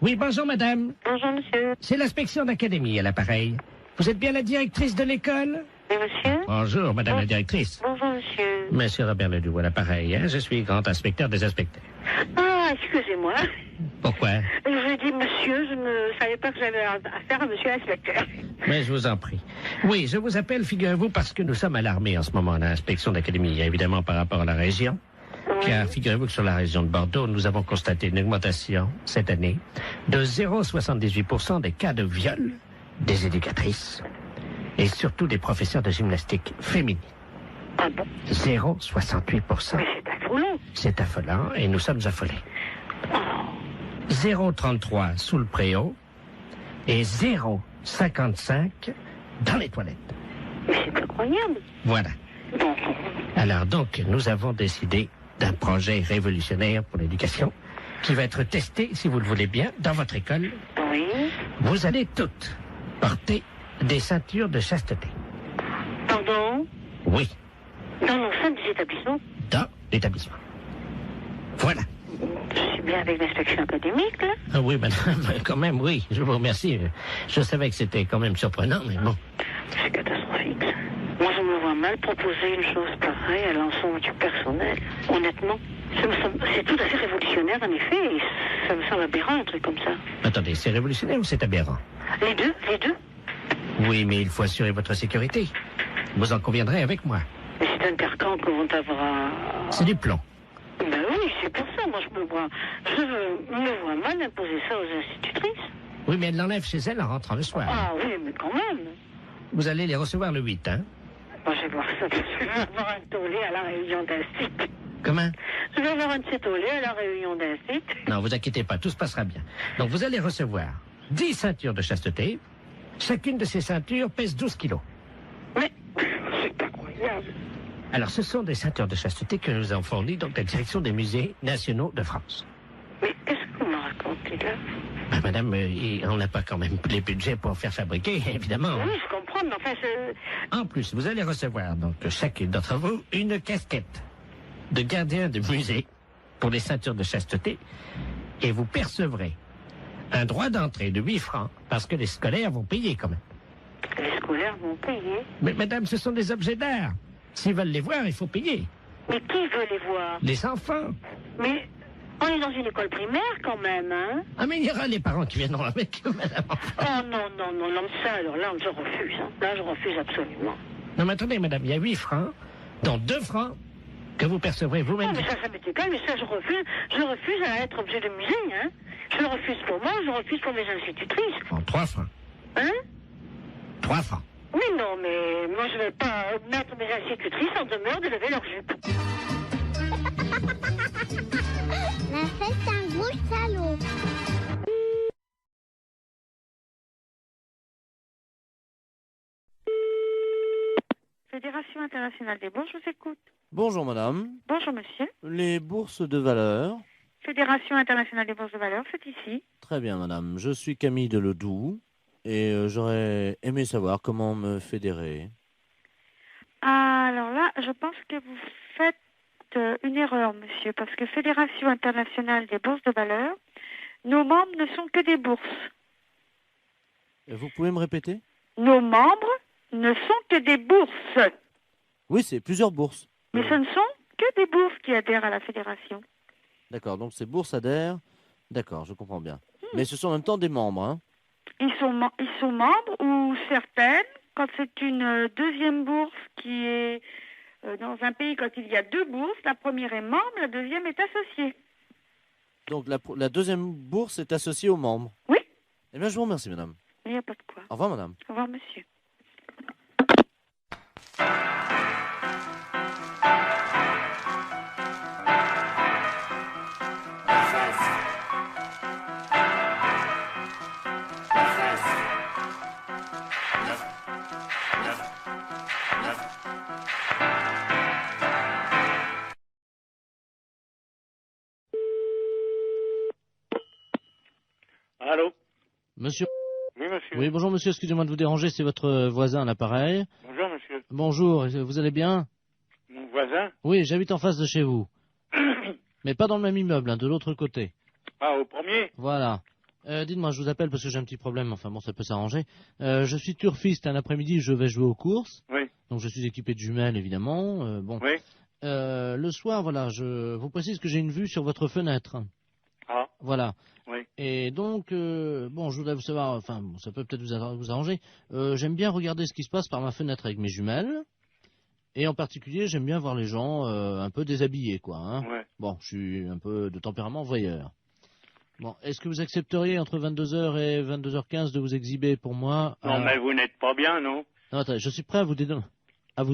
Oui, bonjour madame. Bonjour monsieur. C'est l'inspection d'académie à l'appareil. Vous êtes bien la directrice de l'école? Oui monsieur. Bonjour madame la directrice. Bonjour monsieur. Monsieur Robert Ledoux à l'appareil, hein? Je suis grand inspecteur des inspecteurs. Ah, excusez-moi. Pourquoi? Je dis monsieur, je ne savais pas que j'avais affaire à monsieur l'inspecteur. Mais je vous en prie. Oui, je vous appelle, figurez-vous, parce que nous sommes alarmés en ce moment à l'inspection d'académie, évidemment par rapport à la région. Car figurez-vous que sur la région de Bordeaux, nous avons constaté une augmentation cette année de 0,78% des cas de viol des éducatrices et surtout des professeurs de gymnastique féminines. Ah bon? 0,68%. Mais c'est affolant. C'est affolant et nous sommes affolés. Oh. 0,33 sous le préau et 0,55 dans les toilettes. Mais c'est incroyable. Voilà. Bon. Alors donc, nous avons décidé d'un projet révolutionnaire pour l'éducation qui va être testé, si vous le voulez bien, dans votre école. Oui. Vous allez toutes porter des ceintures de chasteté. Pardon? Oui, Dans l'enceinte des établissements? dans l'établissement. Voilà. Je suis bien avec l'inspection académique, là. Ah oui, madame, quand même, oui, je vous remercie. Je savais que c'était quand même surprenant, mais bon. C'est catastrophique. Moi, je me vois mal proposer une chose pareille à l'ensemble du personnel. Honnêtement, c'est tout à fait révolutionnaire, en effet, et ça me semble aberrant, un truc comme ça. Attendez, c'est révolutionnaire ou c'est aberrant? Les deux, les deux. Oui, mais il faut assurer votre sécurité. Vous en conviendrez avec moi. Mais c'est un carcan que vont avoir... C'est du plomb. Ben oui, c'est pour ça, moi, je me vois mal imposer ça aux institutrices. Oui, mais elle l'enlève chez elle en rentrant le soir. Ah oui, mais quand même. Vous allez les recevoir le 8, hein? Moi, je vais voir ça, je vais avoir un tollé à la réunion d'un site. Comment? Je vais avoir un de ces tollés à la réunion d'un site. Non, vous inquiétez pas, tout se passera bien. Donc, vous allez recevoir 10 ceintures de chasteté. Chacune de ces ceintures pèse 12 kilos. Mais c'est incroyable. Alors, ce sont des ceintures de chasteté que nous avons fournies donc la direction des musées nationaux de France. Mais qu'est-ce que vous me racontez là? Ben, madame, on n'a pas quand même les budgets pour faire fabriquer, évidemment. Oui, je comprends, mais enfin, En plus, vous allez recevoir, donc, chacune d'entre vous, une casquette de gardien de musée pour les ceintures de chasteté. Et vous percevrez un droit d'entrée de 8 francs parce que les scolaires vont payer quand même. les scolaires vont payer. Mais madame, ce sont des objets d'art. S'ils veulent les voir, il faut payer. Mais qui veut les voir? Les enfants. Mais on est dans une école primaire quand même, hein? Ah, mais il y aura les parents qui viendront avec eux, madame. Oh non, ça, alors là, je refuse. Hein. Là, je refuse absolument. Non, mais attendez, madame, il y a 8 francs, dont 2 francs que vous percevrez vous-même. Oh, mais ça m'est égal, mais ça, je refuse. Je refuse à être objet de musée, hein? Je le refuse pour moi, je refuse pour mes institutrices. Bon, 3 francs. Hein? 3 francs. Mais non, mais moi, je ne vais pas mettre mes institutrices en demeure de lever leur jupe. Mais c'est un gros salaud. Fédération internationale des bourses, je vous écoute. Bonjour madame. Bonjour monsieur. Les bourses de valeur. Fédération internationale des bourses de valeur, c'est ici. Très bien madame. Je suis Camille Deledoux et j'aurais aimé savoir comment me fédérer. Alors là, je pense que vous faites une erreur, monsieur, parce que Fédération internationale des bourses de valeur, nos membres ne sont que des bourses. Vous pouvez me répéter? Nos membres ne sont que des bourses. Oui, c'est plusieurs bourses. Mais ce ne sont que des bourses qui adhèrent à la fédération. D'accord, donc ces bourses adhèrent. D'accord, je comprends bien. Mais ce sont en même temps des membres, hein? Ils sont membres ou certaines, quand c'est une deuxième bourse qui est dans un pays, quand il y a deux bourses, la première est membre, la deuxième est associée. Donc la deuxième bourse est associée aux membres? Oui. Eh bien, je vous remercie, madame. Il n'y a pas de quoi. Au revoir, madame. Au revoir, monsieur. Allô? Monsieur. Oui, monsieur. Oui, bonjour monsieur, excusez-moi de vous déranger, c'est votre voisin à l'appareil. Bonjour, monsieur. Bonjour, vous allez bien? Mon voisin? Oui, j'habite en face de chez vous. Mais pas dans le même immeuble, hein, de l'autre côté. Ah, au premier? Voilà. Dites-moi, je vous appelle parce que j'ai un petit problème. Enfin bon, ça peut s'arranger. Je suis turfiste. Un après-midi, je vais jouer aux courses. Oui. Donc je suis équipé de jumelles, évidemment. Bon. Oui. Le soir, voilà, je vous précise que j'ai une vue sur votre fenêtre. Ah. Voilà. Oui. Et donc, bon, je voudrais vous savoir, enfin, bon, ça peut peut-être vous arranger. J'aime bien regarder ce qui se passe par ma fenêtre avec mes jumelles. Et en particulier, j'aime bien voir les gens un peu déshabillés, quoi. Hein. Ouais. Bon, je suis un peu de tempérament voyeur. Bon, est-ce que vous accepteriez entre 22h et 22h15 de vous exhiber pour moi Non, mais vous n'êtes pas bien, non? Non, attendez, je suis prêt à vous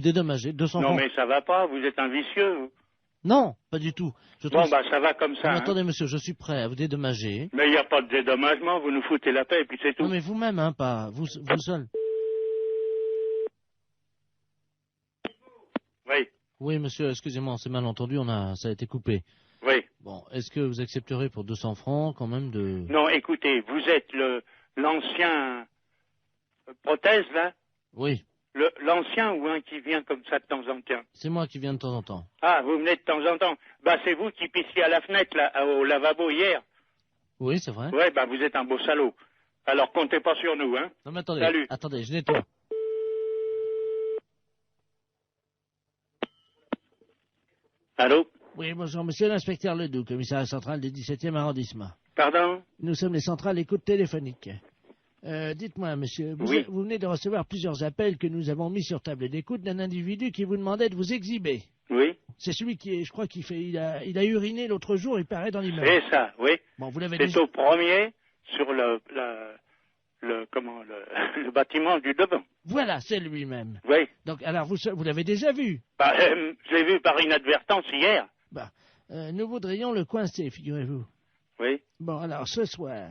dédommager. 200 Non, francs. mais ça va pas, vous êtes un vicieux, vous. Non, pas du tout. Je Bon, trouve... bah, ça va comme ça. Non, Hein. attendez, monsieur, je suis prêt à vous dédommager. Mais il n'y a pas de dédommagement, vous nous foutez la paix et puis c'est tout. Non, mais vous-même, hein, pas vous seul. Oui, Oui, monsieur, excusez-moi, c'est mal entendu, ça a été coupé. oui. Bon, est-ce que vous accepterez pour 200 francs quand même de... Non, écoutez, vous êtes l'ancien prothèse, là? Oui, L'ancien ou un qui vient comme ça de temps en temps? c'est moi qui viens de temps en temps. Ah, vous venez de temps en temps. Bah, c'est vous qui pissiez à la fenêtre, là, au lavabo hier. Oui, c'est vrai. Ouais, bah, vous êtes un beau salaud. Alors, comptez pas sur nous, hein. Non, mais attendez, Salut. attendez, je nettoie. Allô? Oui, bonjour, monsieur l'inspecteur Ledoux, commissariat central du 17e arrondissement. Pardon? Nous sommes les centrales écoute téléphonique. Dites-moi, monsieur, Oui. vous venez de recevoir plusieurs appels que nous avons mis sur table d'écoute d'un individu qui vous demandait de vous exhiber. Oui? C'est celui qui est, je crois il a uriné l'autre jour, il paraît dans l'immeuble. C'est ça, oui. Bon, vous l'avez C'est déjà... au premier, sur le bâtiment du devant. Voilà, c'est lui-même. Oui. Donc, alors, vous l'avez déjà vu. Bah, je l'ai vu par inadvertance hier. Bah, nous voudrions le coincer, figurez-vous. Oui. Bon, alors, ce soir,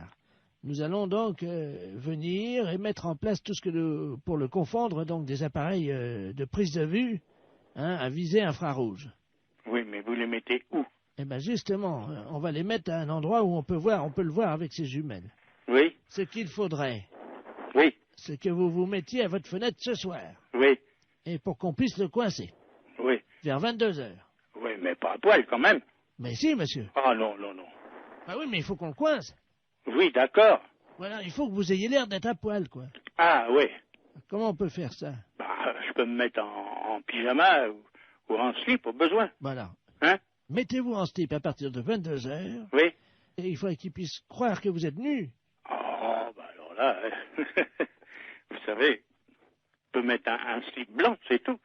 nous allons donc venir et mettre en place tout ce que pour le confondre, donc des appareils de prise de vue, hein, à visée infrarouge. Oui, mais vous les mettez où? Eh bien, justement, on va les mettre à un endroit où on peut le voir avec ses jumelles. Oui. Ce qu'il faudrait, Oui. c'est que vous vous mettiez à votre fenêtre ce soir, Oui. et pour qu'on puisse le coincer, Oui. vers 22 heures. Oui, mais pas à poil quand même. Mais si, monsieur. Ah non, non, non. Ah oui, mais il faut qu'on le coince. Oui, d'accord. Voilà, il faut que vous ayez l'air d'être à poil, quoi. Ah oui. Comment on peut faire ça? Bah, je peux me mettre en pyjama ou en slip au besoin. Voilà. Hein? Mettez-vous en slip à partir de 22 heures, Oui. et il faudrait qu'il puisse croire que vous êtes nu. Oh, bah alors là, vous savez, je peux mettre un slip blanc, c'est tout.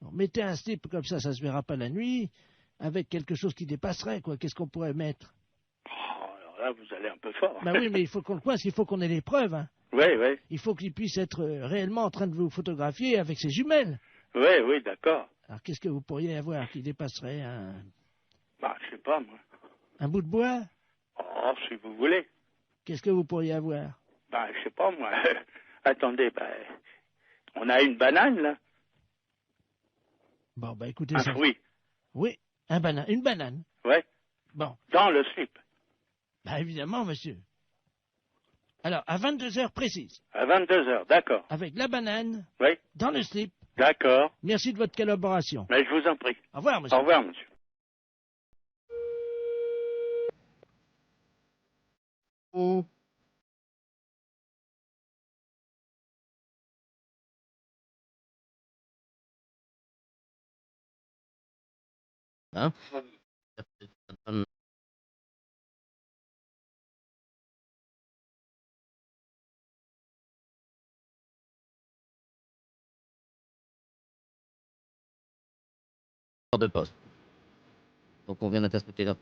Bon, mettez un slip comme ça se verra pas la nuit, avec quelque chose qui dépasserait, quoi. Qu'est-ce qu'on pourrait mettre? Oh, alors là, vous allez un peu fort. Ben oui, mais il faut qu'on le coince, il faut qu'on ait les preuves, hein. Oui, oui. Il faut qu'il puisse être réellement en train de vous photographier avec ses jumelles. Oui, oui, d'accord. Alors qu'est-ce que vous pourriez avoir qui dépasserait Bah, je sais pas, moi. un bout de bois? Oh, si vous voulez. Qu'est-ce que vous pourriez avoir? Bah, je sais pas, moi. Attendez, bah, on a une banane, là. Bon, ben écoutez Un ça. fruit. Oui, une banane. Ouais. Bon, Dans le slip. ben évidemment, monsieur. Alors, à 22 heures précises, À 22 heures, d'accord. avec la banane, Oui, dans le slip. d'accord. Merci de votre collaboration. Mais je vous en prie. Au revoir, monsieur. Au revoir, monsieur. Hein? De poste. Donc on vient d'intercepter la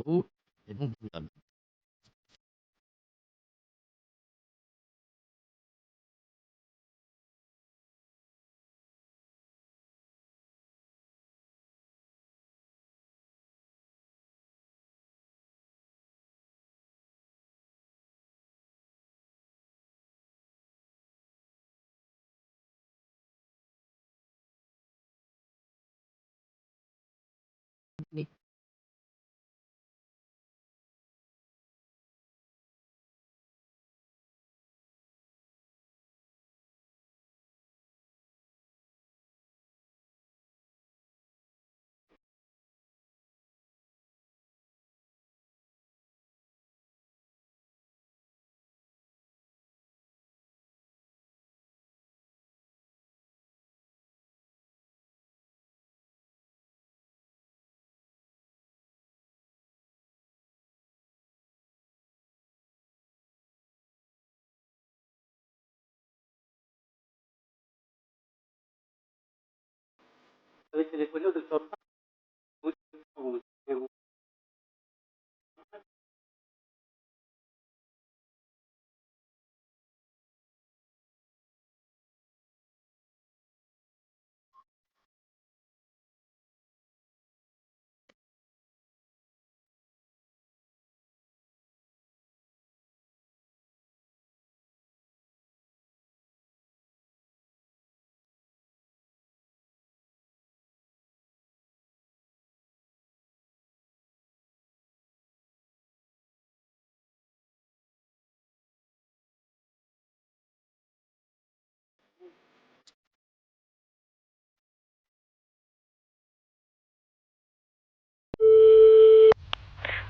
Oh, et bon.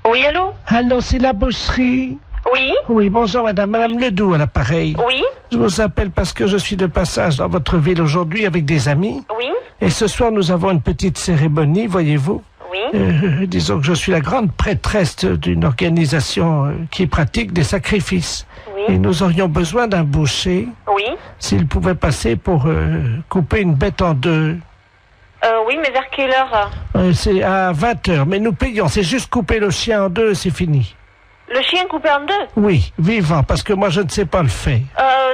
Oui, allô? Allô, c'est la boucherie. Oui? Oui, bonjour madame Ledoux à l'appareil. Oui? Je vous appelle parce que je suis de passage dans votre ville aujourd'hui avec des amis. Oui? Et ce soir, nous avons une petite cérémonie, voyez-vous. Oui? Disons que je suis la grande prêtresse d'une organisation qui pratique des sacrifices. Oui? Et nous aurions besoin d'un boucher, Oui? s'il pouvait passer pour couper une bête en deux. Oui, mais vers quelle heure? C'est à 20h, mais nous payons. C'est juste couper le chien en deux, c'est fini. Le chien coupé en deux? Oui, vivant, parce que moi je ne sais pas le faire.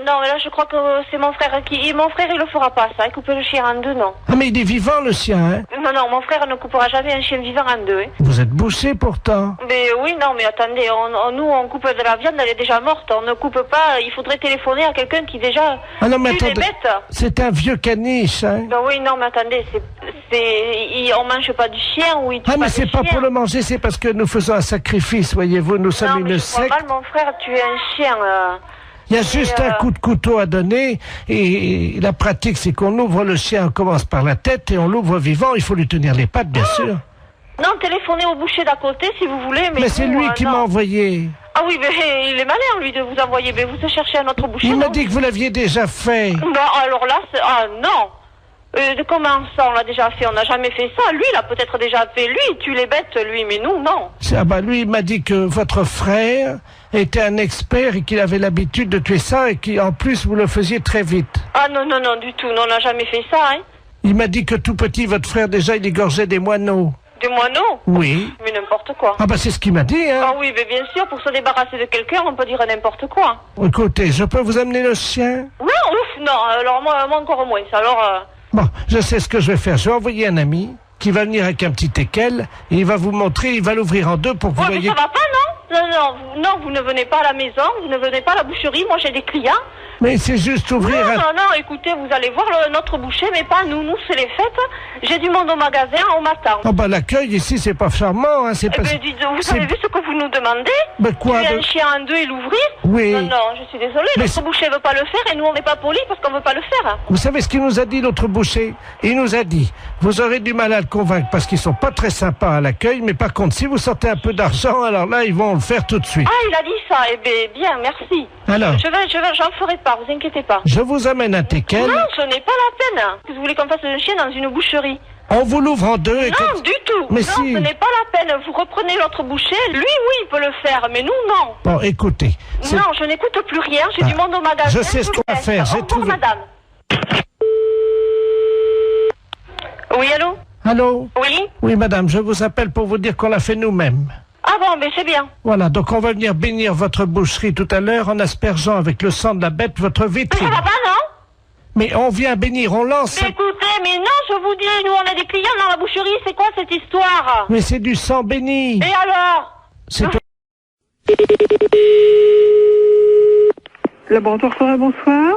Non, mais là je crois que c'est mon frère qui... Mon frère il le fera pas ça, couper le chien en deux, non. Ah mais il est vivant le chien, hein? Non, mon frère ne coupera jamais un chien vivant en deux. Hein. Vous êtes bouché pourtant. Mais oui, non, mais attendez, nous on coupe de la viande, elle est déjà morte, on ne coupe pas, il faudrait téléphoner à quelqu'un qui déjà Ah non mais tue les attendez, bêtes. c'est un vieux caniche, hein? Ben oui, non, mais attendez, on mange pas du chien ou il tue Ah mais pas c'est du pas chien. pour le manger, c'est parce que nous faisons un sacrifice, voyez-vous, nous sommes Non, mais une je crois secte. mal, mon frère tuer un chien. Il y a juste un coup de couteau à donner et la pratique c'est qu'on ouvre le chien, on commence par la tête et on l'ouvre vivant, il faut lui tenir les pattes bien sûr. Non, téléphonez au boucher d'à côté si vous voulez, mais... Mais c'est nous, lui qui non. m'a envoyé. Ah oui, mais il est malin lui de vous envoyer, mais vous cherchez un autre boucher. Il m'a non? dit que vous l'aviez déjà fait. Bah alors là, ah non. Comment ça, on l'a déjà fait? On n'a jamais fait ça. Lui, il a peut-être déjà fait. Lui, il tue les bêtes, lui, mais nous, non. Ah bah lui, il m'a dit que votre frère était un expert et qu'il avait l'habitude de tuer ça et qu'en plus vous le faisiez très vite. Ah non, du tout. Non, on n'a jamais fait ça, hein. Il m'a dit que tout petit, votre frère déjà, il égorgeait des moineaux. Des moineaux? Oui. Mais n'importe quoi. Ah bah c'est ce qu'il m'a dit, hein. Ah oui, mais bien sûr, pour se débarrasser de quelqu'un, on peut dire n'importe quoi. Écoutez, je peux vous amener le chien? Non, ouf, non. Alors moi encore moins. Alors... Bon, je sais ce que je vais faire. Je vais envoyer un ami qui va venir avec un petit équel et il va vous montrer, il va l'ouvrir en deux pour que vous Ouais, mais voyez... ça va pas, non, vous ne venez pas à la maison, vous ne venez pas à la boucherie, moi j'ai des clients. Mais c'est juste ouvrir Non, écoutez, vous allez voir notre boucher, mais pas nous, c'est les fêtes. J'ai du monde au magasin, on m'attend. Oh bah l'accueil ici, c'est pas charmant, hein, c'est pas... Eh ben, vous avez vu ce que vous nous demandez? Mais quoi Tuer un chien en deux et l'ouvrir? Oui. Non, je suis désolée, Mais notre boucher veut pas le faire et nous on n'est pas polis parce qu'on veut pas le faire. Vous savez ce qu'il nous a dit, l'autre boucher? Il nous a dit, vous aurez du mal à le convaincre parce qu'ils sont pas très sympas à l'accueil, mais par contre, si vous sortez un peu d'argent, alors là, ils vont le faire tout de suite. Ah, il a dit ça, eh ben, bien, merci. Alors, J'en ferai pas, vous inquiétez pas. je vous amène un teckel, Non, ce n'est pas la peine. Vous voulez qu'on fasse un chien dans une boucherie? on vous l'ouvre en deux et... Non, du tout. Mais non, si. ce n'est pas la peine. Vous reprenez l'autre boucher. Lui, oui, il peut le faire, mais nous, non. Bon, écoutez... Non, je n'écoute plus rien. J'ai Ah, du monde au magasin. je sais ce qu'on va laisse. faire, j'ai Au revoir, trouvé. madame. Oui, allô? Allô? Oui? Oui, madame, je vous appelle pour vous dire qu'on l'a fait nous-mêmes. Ah bon, mais c'est bien. Voilà, donc on va venir bénir votre boucherie tout à l'heure en aspergeant avec le sang de la bête votre Mais vitrine. ça va pas, non? Mais on vient bénir, on lance... Mais écoutez, mais non, je vous dis, nous on a des clients dans la boucherie, c'est quoi cette histoire? Mais c'est du sang béni. Et alors? C'est Laboratoire Forêt, bonsoir.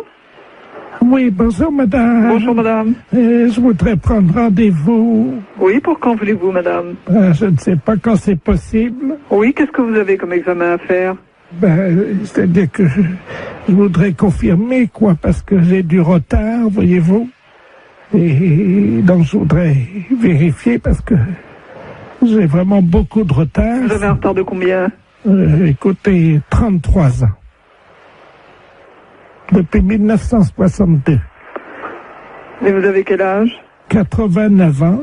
Oui, bonjour madame. Bonjour madame. Je voudrais prendre rendez-vous. Oui, pour quand voulez-vous madame? Je ne sais pas quand c'est possible. Oui, qu'est-ce que vous avez comme examen à faire? C'est-à-dire que je voudrais confirmer, quoi, parce que j'ai du retard, voyez-vous. Et donc je voudrais vérifier parce que j'ai vraiment beaucoup de retard. Vous avez un retard de combien? Écoutez, 33 ans. Depuis 1962. Et vous avez quel âge? 89 ans.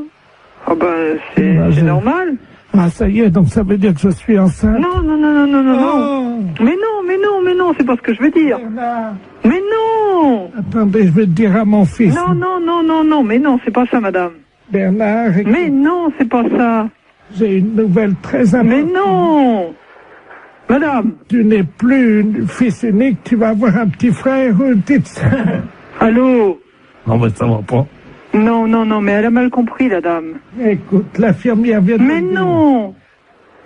Ah ben, c'est normal. Ah, ça y est, donc ça veut dire que je suis enceinte. Non, non, non, non, non, non, non. Mais non, mais non, mais non, c'est pas ce que je veux dire. Bernard, Mais non! attendez, je vais te dire à mon fils. Non, non, non, non, non, mais non, c'est pas ça, madame. Bernard, écoute, Mais non, c'est pas ça. j'ai une nouvelle très importante. Mais non! Madame! Tu n'es plus une fils unique, tu vas avoir un petit frère ou une petite sœur. Allô? Non, mais ça va pas. Non, non, non, mais elle a mal compris, la dame. Écoute, l'infirmière vient de Mais me dire. non!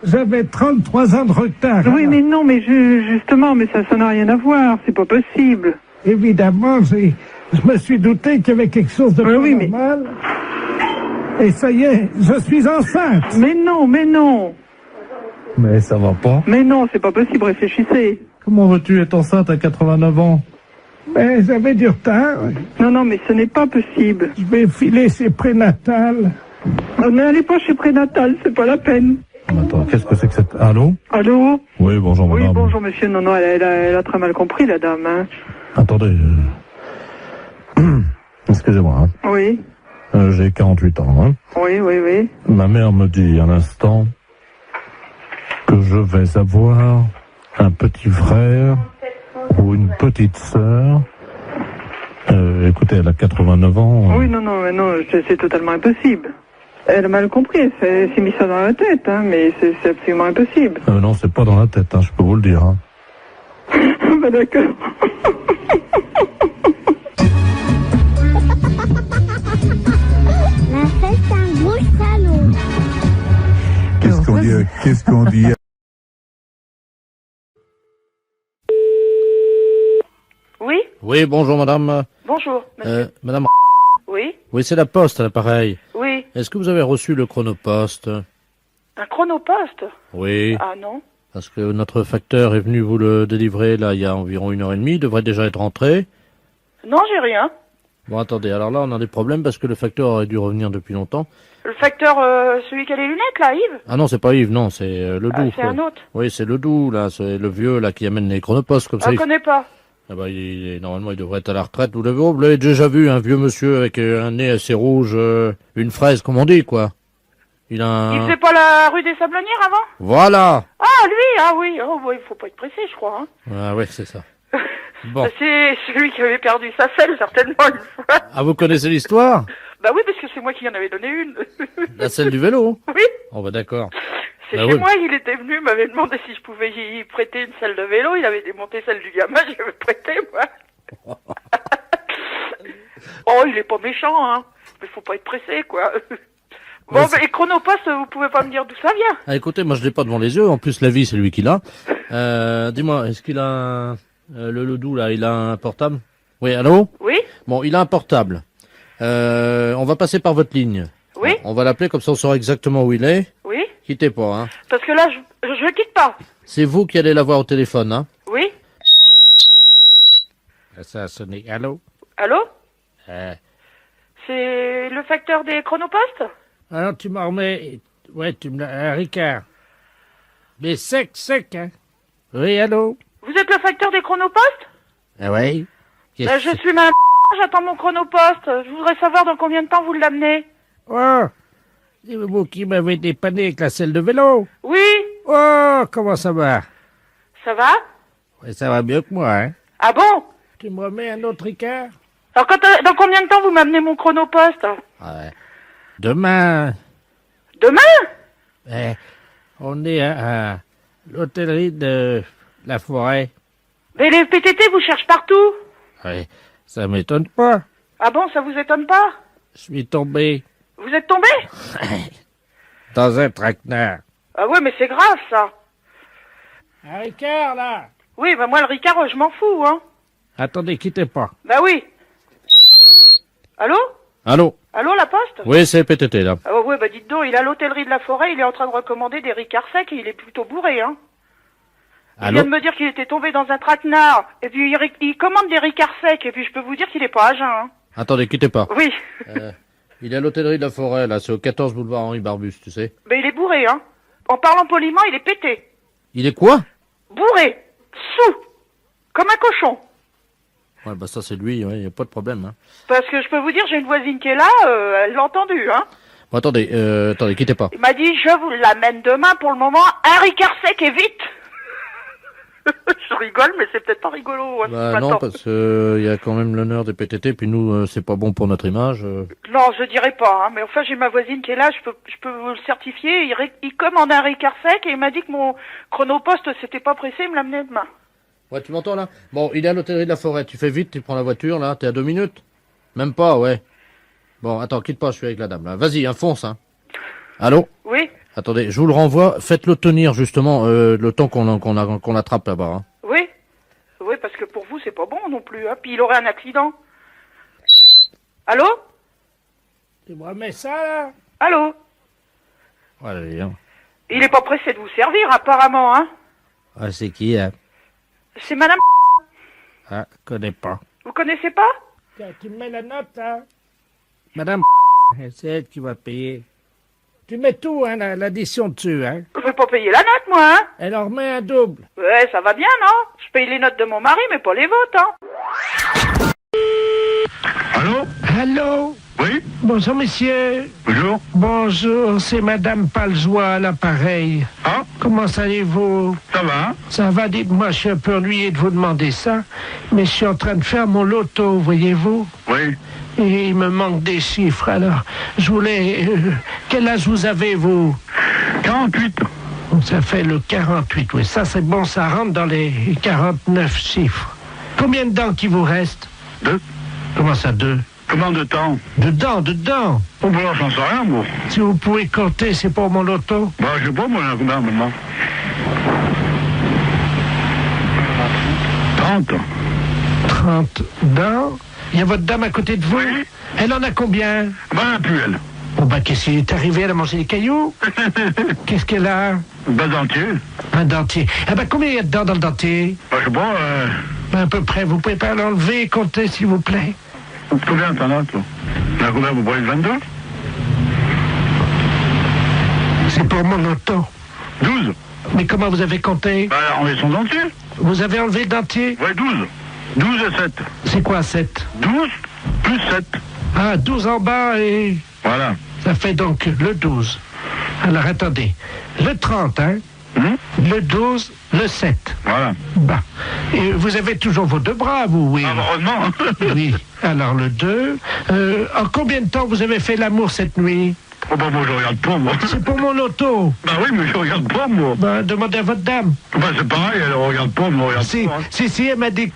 J'avais 33 ans de retard. Oui, mais non, mais justement, mais ça n'a rien à voir, c'est pas possible. Évidemment, je me suis douté qu'il y avait quelque chose de Oui, mais- normal. Et ça y est, je suis enceinte. Mais non, mais non! Mais ça va pas. Mais non, c'est pas possible, réfléchissez. Comment veux-tu être enceinte à 89 ans? Mais j'avais du retard. Non, non, mais ce n'est pas possible. Je vais filer chez prénatal. N'allez pas chez prénatal, c'est pas la peine. Attends, qu'est-ce que c'est que cette... Allô? Allô? Oui, bonjour Oui, madame. bonjour monsieur. Non, non, elle a très mal compris, la dame. Hein. Attendez. Excusez-moi. Hein. Oui, J'ai 48 ans. Hein. oui, oui, oui. Ma mère me dit à l'instant que je vais avoir un petit frère ou une petite sœur. Écoutez, elle a 89 ans. Oui, non, non, mais non, c'est totalement impossible. Elle a mal compris, elle s'est mis ça dans la tête, hein, mais c'est absolument impossible. Non, c'est pas dans la tête, hein, je peux vous le dire. Hein. Bah d'accord. La fête, c'est un gros salaud. Qu'est-ce qu'on dit Oui? Oui, bonjour madame. Bonjour, monsieur. Madame. Oui? Oui, c'est la poste à l'appareil. Oui. Est-ce que vous avez reçu le chronopost? Un chronopost? Oui. Ah non? Parce que notre facteur est venu vous le délivrer là il y a environ 1h30, il devrait déjà être rentré. Non, j'ai rien. Bon, attendez, alors là on a des problèmes parce que le facteur aurait dû revenir depuis longtemps. Le facteur, celui qui a les lunettes, là, Yves? Ah non, c'est pas Yves, non, c'est le Ah, doux. c'est un autre. Oui, c'est le doux, là, c'est le vieux là qui amène les chronopostes comme Je ça. ne connais pas. Ah bah, normalement il devrait être à la retraite. Vous l'avez déjà vu, un vieux monsieur avec un nez assez rouge, une fraise comme on dit, quoi. Il a un... Il faisait pas la rue des Sablonnières avant? Voilà. Ah, lui, ah oui. Oh, bon, il faut pas être pressé, je crois. Hein. Ah ouais, c'est ça. Bon. C'est celui qui avait perdu sa selle, certainement, une fois. Ah, vous connaissez l'histoire? Bah oui, parce que c'est moi qui en avais donné une. La selle du vélo? Oui. Oh bah d'accord. C'est Bah chez oui. moi, il était venu, m'avait demandé si je pouvais y prêter une selle de vélo. Il avait démonté celle du gamin, je lui avais prêté, moi. Oh, il est pas méchant, hein. Mais faut pas être pressé, quoi. Bon, Ouais, bah, et Chronopost, vous pouvez pas me dire d'où ça vient? Ah, écoutez, moi je l'ai pas devant les yeux. En plus, la vie, c'est lui qui l'a. Dis-moi, est-ce qu'il a le doux là, il a un portable? Oui, allô? Oui? Bon, il a un portable. On va passer par votre ligne. Oui? On va l'appeler comme ça, on saura exactement où il est. Oui? Quittez pas, hein. Parce que là, je quitte pas. C'est vous qui allez l'avoir au téléphone, hein. Oui? Ça a sonné. Allô? Allô? Euh, C'est le facteur des Chronopost? alors, tu m'en remets... Ouais, tu me l'as... Ricard. Mais sec, hein? Oui, allô? Vous êtes le facteur des Chronopost? Ah ouais? Je suis ma j'attends mon Chronopost. Je voudrais savoir dans combien de temps vous l'amenez. Oh! C'est vous qui m'avez dépanné avec la selle de vélo? Oui? Oh, comment ça va? Ça va? Ouais, ça va mieux que moi, hein? Ah bon? Tu me remets un autre Ricard? Alors dans combien de temps vous m'amenez mon Chronopost? Ouais. Demain... Demain? Eh, On est à l'hôtellerie de la forêt. Mais les PTT vous cherchent partout. Oui, ça m'étonne pas. Ah bon, ça vous étonne pas? Je suis tombé Vous êtes tombé? dans un traquenard. Ah ouais, mais c'est grave, ça. Un Ricard, là. Oui, bah moi, le Ricard, je m'en fous, hein. Attendez, quittez pas. Bah oui. Allô? Allô? Allô, la poste? Oui, c'est PTT, là. Ah ouais, bah dites donc, il est à l'hôtellerie de la forêt, il est en train de recommander des Ricards secs et il est plutôt bourré, hein. Il Allô? vient de me dire qu'il était tombé dans un traquenard, et puis il commande des Ricards secs, et puis je peux vous dire qu'il est pas à jeun, hein. Attendez, quittez pas. Oui, Il est à l'hôtellerie de la forêt, là, c'est au 14 boulevard Henri Barbus, tu sais. mais il est bourré, hein. En parlant poliment, il est pété. Il est quoi? Bourré. Sous. Comme un cochon. Ouais, bah ça c'est lui, ouais, y a pas de problème, hein. Parce que je peux vous dire, j'ai une voisine qui est là, elle l'a entendu, hein. Bon, attendez, quittez pas. Il m'a dit, je vous l'amène demain pour le moment, un Ricard sec et vite. Je rigole, mais c'est peut-être pas rigolo, hein, ce Bah matin. non, parce que y a quand même l'honneur des PTT, puis nous, c'est pas bon pour notre image. Non, je dirais pas, hein, mais enfin, j'ai ma voisine qui est là, je peux vous le certifier, il commande un Ricard sec et il m'a dit que mon chronopost s'était pas pressé, il me l'amenait demain. Ouais, tu m'entends là? Bon, il est à l'hôtellerie de la forêt, tu fais vite, tu prends la voiture, là, t'es à 2 minutes? Même pas, ouais. Bon, attends, quitte pas, je suis avec la dame, là. Vas-y, fonce, hein. Allô? Oui? Attendez, je vous le renvoie, faites-le tenir, justement, le temps qu'on l'attrape là-bas, hein. Oui? Oui, parce que pour vous, c'est pas bon non plus, hein, puis il aurait un accident. Allô? Tu me remets ça, là? Allô? Allez, hein. Il est pas pressé de vous servir, apparemment, hein. Ah, c'est qui, hein? C'est madame... Ah, connais pas. Vous connaissez pas? Tiens, tu me mets la note, hein? Madame, c'est elle qui va payer. Tu mets tout, hein, l'addition dessus, hein? Je vais pas payer la note, moi, hein. Elle en remet un double. Ouais, ça va bien, non? Je paye les notes de mon mari, mais pas les vôtres, hein. Allô? Allô? Oui? Bonjour, monsieur. Bonjour? Bonjour, c'est Madame Palzois à l'appareil. Ah? Comment allez-vous? Ça va? Ça va, dites-moi, je suis un peu ennuyé de vous demander ça, mais je suis en train de faire mon loto, voyez-vous? Oui. Et il me manque des chiffres, alors je voulais... quel âge vous avez, vous? 48. Ça fait le 48, oui, ça c'est bon, ça rentre dans les 49 chiffres. Combien de dents qui vous reste? 2. Comment ça, 2? Combien de temps? Dedans. Oh, bah, j'en sais rien, moi. Si vous pouvez compter, c'est pour mon loto. Bah, je sais pas, moi, combien maintenant? 30. 30 dents. Il y a votre dame à côté de vous? Oui. Elle en a combien? Bah, plus elle. Oh, bah, qu'est-ce qui est arrivé? Elle a mangé des cailloux? Qu'est-ce qu'elle a? Bah, dentier. Un dentier. Ah, bah, combien il y a de dents dans le dentier? Bah, je sais pas, À peu près. Vous pouvez pas l'enlever et compter, s'il vous plaît? combien t'en as, toi? T'en as combien, vous prenez 22? C'est pour mon loto. 12. Mais comment vous avez compté? Bah, enlever son dentier. Vous avez enlevé le dentier? Ouais, 12. 12 et 7. C'est quoi, 7? 12 plus 7. Ah, 12 en bas et... Voilà. Ça fait donc le 12. Alors, attendez. Le 30, hein? Le 12, le 7. Voilà. Bah. Et vous avez toujours vos deux bras, vous, oui? Heureusement. Oui. Alors, le 2. En combien de temps vous avez fait l'amour cette nuit? Oh, bah, moi, je regarde pas, moi. C'est pour mon loto. Bah oui, mais je regarde pas, moi. Ben, demandez à votre dame. Bah, c'est pareil, elle regarde pas, moi, regarde Si, pas. Hein. si, elle m'a dit,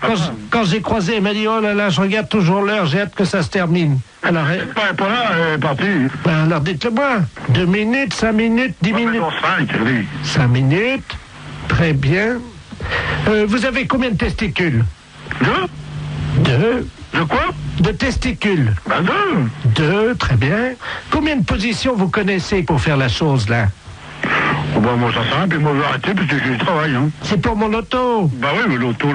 quand j'ai croisé, elle m'a dit, oh là là, je regarde toujours l'heure, j'ai hâte que ça se termine. Alors, Elle est pas là, elle est partie. ben, alors dites-le-moi. 2 minutes, 5 minutes, 10 minutes. 5, oui. 5 minutes. Très bien. Vous avez combien de testicules? 2. De quoi? De testicules. Bah, 2. 2, très bien. Combien de positions vous connaissez pour faire la chose, là? Oh, bah, moi, ça sert à rien, puis moi, je vais arrêter, parce que j'ai du travail, hein. C'est pour mon loto. Bah oui, mais l'auto.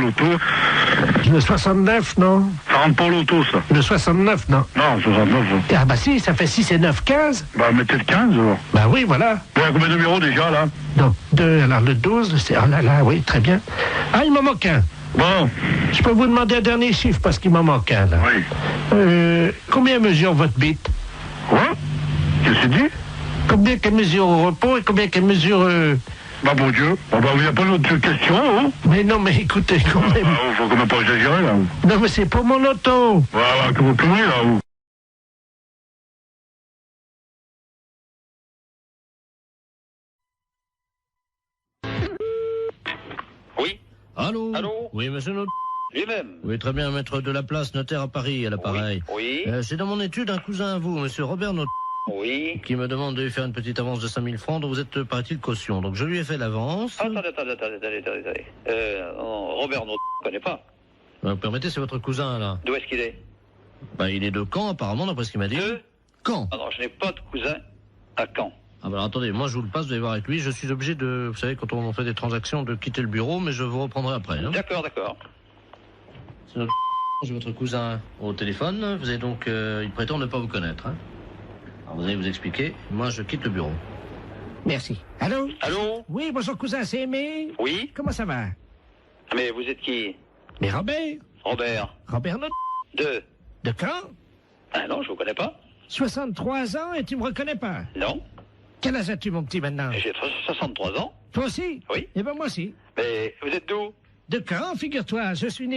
Le 69, non? Ça rentre pas l'auto, ça. Le 69, non? Non, 69, ça. Ah bah si, ça fait 6 et 9, 15. Bah, mettez le 15, alors. Bah oui, voilà. Bon, combien de numéros, déjà, là? Donc 2, alors le 12, c'est... Oh là là, oui, très bien. Ah, il m'en manque un. Bon, Je peux vous demander un dernier chiffre parce qu'il m'en manque un, là. oui. Combien mesure votre bite? Quoi? Qu'est-ce que tu dis? Combien qu'elle mesure au repos et combien qu'elle mesure... Bah, bon Dieu. Oh, bah, il n'y a pas d'autres questions, hein? Mais non, mais écoutez, quand même... Ah, faut quand même pas exagérer, là. Non, mais c'est pour mon auto. Voilà, que vous tournez, là, vous. Allô? Allô? Oui, monsieur Not. Lui-même. Oui, très bien, maître de la place, notaire à Paris, à l'appareil. Oui. C'est dans mon étude un cousin à vous, monsieur Robert Not, Oui. qui me demande de lui faire une petite avance de 5000 francs, dont vous êtes, paraît-il, caution. Donc je lui ai fait l'avance. Attendez. Robert, non, je ne connais pas. Vous permettez, c'est votre cousin, là. D'où est-ce qu'il est? Il est de Caen, apparemment, d'après ce qu'il m'a dit. De Caen. Ah non, je n'ai pas de cousin à Caen. Ah alors attendez, moi je vous le passe, vous allez voir avec lui. Je suis obligé de, vous savez, quand on fait des transactions, de quitter le bureau, mais je vous reprendrai après. Hein. D'accord. C'est notre... J'ai votre cousin au téléphone. Vous avez donc, il prétend ne pas vous connaître. Hein. Alors vous allez vous expliquer. Moi je quitte le bureau. Merci. Allô? Allô? Oui, bonjour cousin, c'est Aimé. Oui? Comment ça va? Mais vous êtes qui? Mais Robert. Robert Not. De Caen? Ah non, je vous connais pas. 63 ans et tu me reconnais pas? Non. Quel âge as-tu, mon petit, maintenant? J'ai 63 ans. Toi aussi? Oui. Eh ben moi aussi. Mais vous êtes d'où? De Caen, figure-toi. Je suis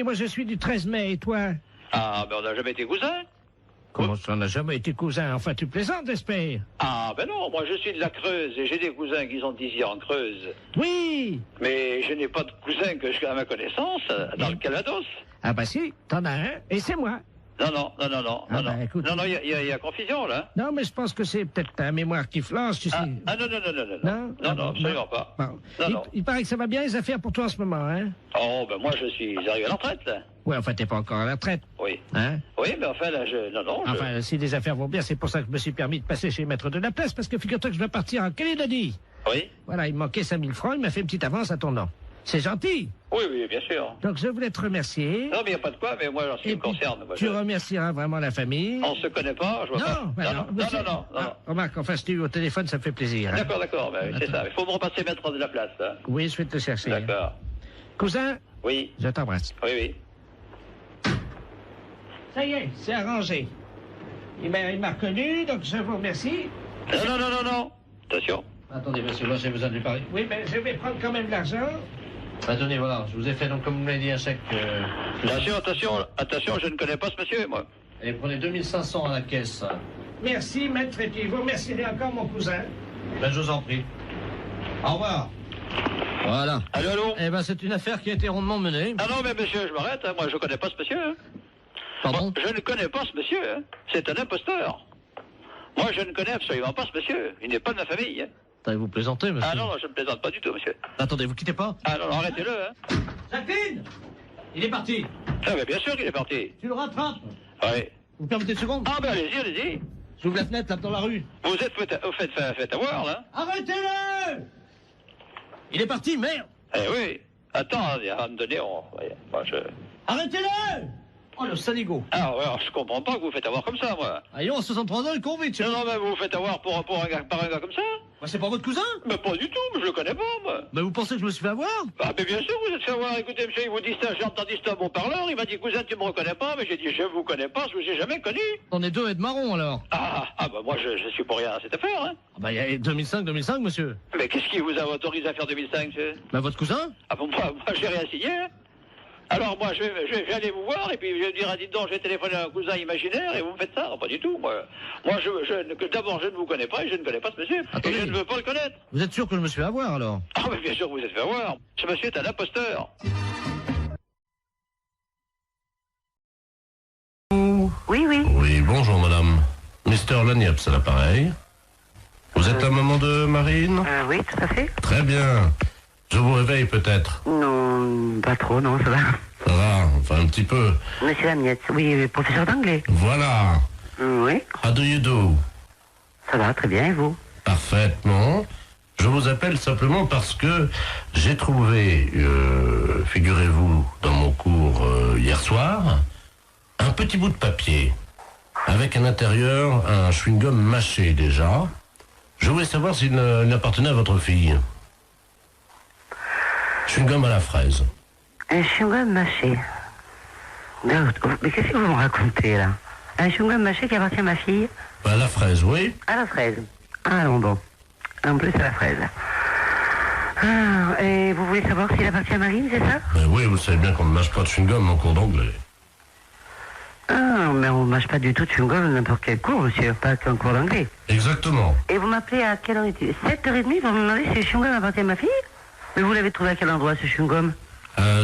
du 13 mai, et toi? Ah, ben on n'a jamais été cousins. Comment ça, on n'a jamais été cousin? Enfin, tu plaisantes, j'espère? Ah, ben non, moi je suis de la Creuse et j'ai des cousins qui sont ici en Creuse. Oui! Mais je n'ai pas de cousin que je à ma connaissance dans le Calvados. Ah bah si, t'en as un, et c'est moi. Non, Écoute. Non, il y a confusion, là. Non, mais je pense que c'est peut-être ta mémoire qui flanche, tu sais. Non, Non, absolument pas. Bon. Non. Il paraît que ça va bien, les affaires pour toi en ce moment, hein? Oh, ben moi, je suis arrivé à la retraite, là. Oui, enfin, t'es pas encore à la retraite. Oui. Hein? Oui, mais enfin, là, Enfin, si les affaires vont bien, c'est pour ça que je me suis permis de passer chez Maître de la Place, parce que figure-toi que je dois partir en Calédonie. Oui. Voilà, il me manquait 5000 francs, il m'a fait une petite avance à ton nom. C'est gentil. Oui, bien sûr. Donc, je voulais te remercier. Non, mais il n'y a pas de quoi, mais moi, en ce qui me concerne... Tu remercieras vraiment la famille. On se connaît pas, je vois pas. Non. Remarque, enfin, si tu es au téléphone, ça me fait plaisir. Hein. D'accord, ben, c'est ça. Il faut me repasser Maître de la Place, là. Oui, je vais te chercher. D'accord. Cousin? Oui. Je t'embrasse. Oui. Ça y est, c'est arrangé. Il m'a reconnu, donc je vous remercie. Non. Attention. Attendez, monsieur, moi j'ai besoin de lui parler. Oui, mais je vais prendre quand même l'argent. Attendez, voilà, je vous ai fait, donc, comme vous m'avez dit, un chèque... Attention, je ne connais pas ce monsieur, moi. Et prenez 2500 à la caisse. Merci, maître, et puis vous remercierez encore mon cousin. Ben, je vous en prie. Au revoir. Voilà. Allô? Eh ben, c'est une affaire qui a été rondement menée. Ah non, mais monsieur, je m'arrête, hein. Moi, je ne connais pas ce monsieur. Hein. Pardon? Moi, je ne connais pas ce monsieur. Hein. C'est un imposteur. Moi, je ne connais absolument pas ce monsieur. Il n'est pas de ma famille. Hein. Vous plaisantez, monsieur? Ah non, je ne plaisante pas du tout, monsieur. Attendez, vous quittez pas? Ah non, arrêtez-le, hein. Jacqueline! Il est parti. Ah, mais bien sûr qu'il est parti. Tu le rattrapes? Oui. Vous permettez une seconde? Ah, ben allez-y. J'ouvre la fenêtre, là, dans la rue. Vous êtes fait avoir, là. Arrêtez-le! Il est parti, merde! Eh oui. Attends, à un moment donné, Arrêtez-le! Oh, le saligo. Ah, ouais, alors, je comprends pas que vous faites avoir comme ça, moi. Allons, à 63 ans, le con vite. Non, mais vous vous faites avoir par un gars comme ça? Bah, c'est pas votre cousin? Mais pas du tout, mais je le connais pas, moi. Mais vous pensez que je me suis fait avoir? Ah, mais bien sûr, vous êtes fait avoir. Écoutez, monsieur, il vous dit ça, j'ai entendu ça à mon parleur, il m'a dit, cousin, tu me reconnais pas, mais j'ai dit, je vous connais pas, je vous ai jamais connu. On est deux et de marron, alors. Ah, bah, moi, je suis pour rien à cette affaire, hein. Ah, bah, il y a 2005, monsieur. Mais qu'est-ce qui vous a autorisé à faire 2005, monsieur? Bah, votre cousin? Ah, bon, moi, j'ai rien signé, hein. Alors moi, je vais aller vous voir et puis je vais dire, dites donc, je vais téléphoner à un cousin imaginaire et vous me faites ça. Pas du tout, moi. Moi, d'abord, je ne vous connais pas et je ne connais pas ce monsieur. Attendez. Et je ne veux pas le connaître. Vous êtes sûr que je me suis fait avoir, alors? Ah, mais bien sûr que vous êtes fait avoir. Ce monsieur est un imposteur. Oui. Oui, bonjour, madame. Mister Lagneps à l'appareil. Vous êtes la maman de Marine? Oui, tout à fait. Très bien. Je vous réveille peut-être? Non, pas trop, non, ça va. Ça va, enfin un petit peu. Monsieur Lamiette, oui, professeur d'anglais. Voilà. Oui. How do you do? Ça va, très bien, et vous? Parfaitement. Je vous appelle simplement parce que j'ai trouvé, figurez-vous, dans mon cours hier soir, un petit bout de papier, avec à l'intérieur un chewing-gum mâché déjà. Je voulais savoir s'il appartenait à votre fille. Chewing-gum à la fraise. Un chewing-gum mâché. Mais qu'est-ce que vous me racontez, là? Un chewing-gum mâché qui appartient à ma fille? À la fraise, oui. À la fraise. Ah non, bon. En plus, à la fraise. Ah, et vous voulez savoir s'il appartient à Marine, c'est ça? Mais oui, vous savez bien qu'on ne mâche pas de chewing-gum en cours d'anglais. Ah, mais on ne mâche pas du tout de chewing-gum dans n'importe quel cours, monsieur, pas qu'un cours d'anglais. Exactement. Et vous m'appelez à quelle heure est-il? 7h30, vous me demandez si le chewing-gum appartient à ma fille? Mais vous l'avez trouvé à quel endroit, ce chewing-gum?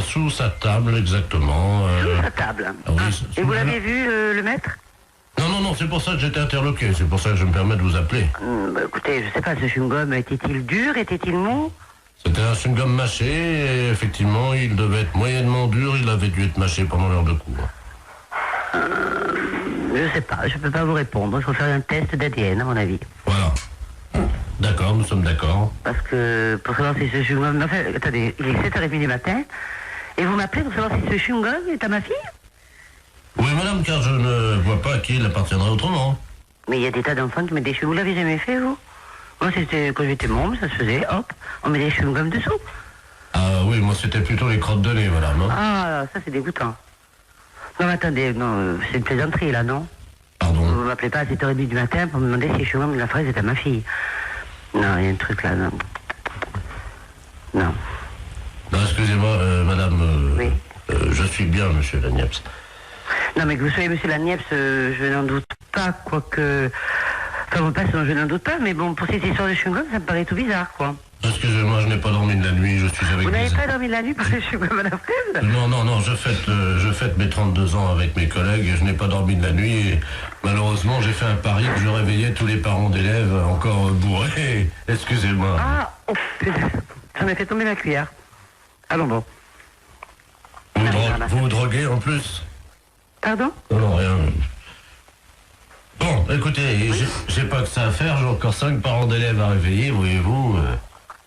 Sous sa table, exactement. Sous sa table. Ah, oui, Et vous l'avez vu, le maître? Non, c'est pour ça que j'étais interloqué, c'est pour ça que je me permets de vous appeler. Bah, écoutez, je sais pas, ce chewing-gum, était-il dur, était-il mou? C'était un chewing-gum mâché, et effectivement, il devait être moyennement dur, il avait dû être mâché pendant l'heure de cours. Je sais pas, je peux pas vous répondre, il faut faire un test d'ADN, à mon avis. Voilà. D'accord, nous sommes d'accord. Parce que, pour savoir si ce chewing-gum... Enfin, attendez, il est 7h30 du matin, et vous m'appelez pour savoir si ce chewing-gum est à ma fille? Oui, madame, car je ne vois pas à qui il appartiendrait autrement. Mais il y a des tas d'enfants qui mettent des chewing-gums. Vous l'avez jamais fait, vous? Moi, c'était quand j'étais môme, ça se faisait, hop, on met des chewing-gums dessous. Ah oui, moi c'était plutôt les crottes de nez, madame. Hein. Ah, ça c'est dégoûtant. Non, mais attendez, non, c'est une plaisanterie, là, non? Pardon? Vous m'appelez pas à 7h30 du matin pour me demander si le chewing-gum de la fraise est à ma fille. Non, il y a un truc là, non. Non. Non, excusez-moi, madame, Oui. je suis bien, monsieur Lagneps. Non, mais que vous soyez monsieur Lagneps, je n'en doute pas, quoique... Enfin, vos passions, je n'en doute pas, mais bon, pour cette histoire de chewing-gum, ça me paraît tout bizarre, quoi. Excusez-moi, je n'ai pas dormi de la nuit, je suis avec Vous des... n'avez pas dormi de la nuit pour le chewing-gum à la fraise? Non, je fête mes 32 ans avec mes collègues et je n'ai pas dormi de la nuit et malheureusement j'ai fait un pari que je réveillais tous les parents d'élèves encore bourrés. Excusez-moi. Ah, oh, putain, j'en ai fait tomber la cuillère. Allons bon. Vous vous droguez en plus? Pardon? Non, rien. Bon, écoutez, j'ai pas que ça à faire, j'ai encore 5 parents d'élèves à réveiller, voyez-vous.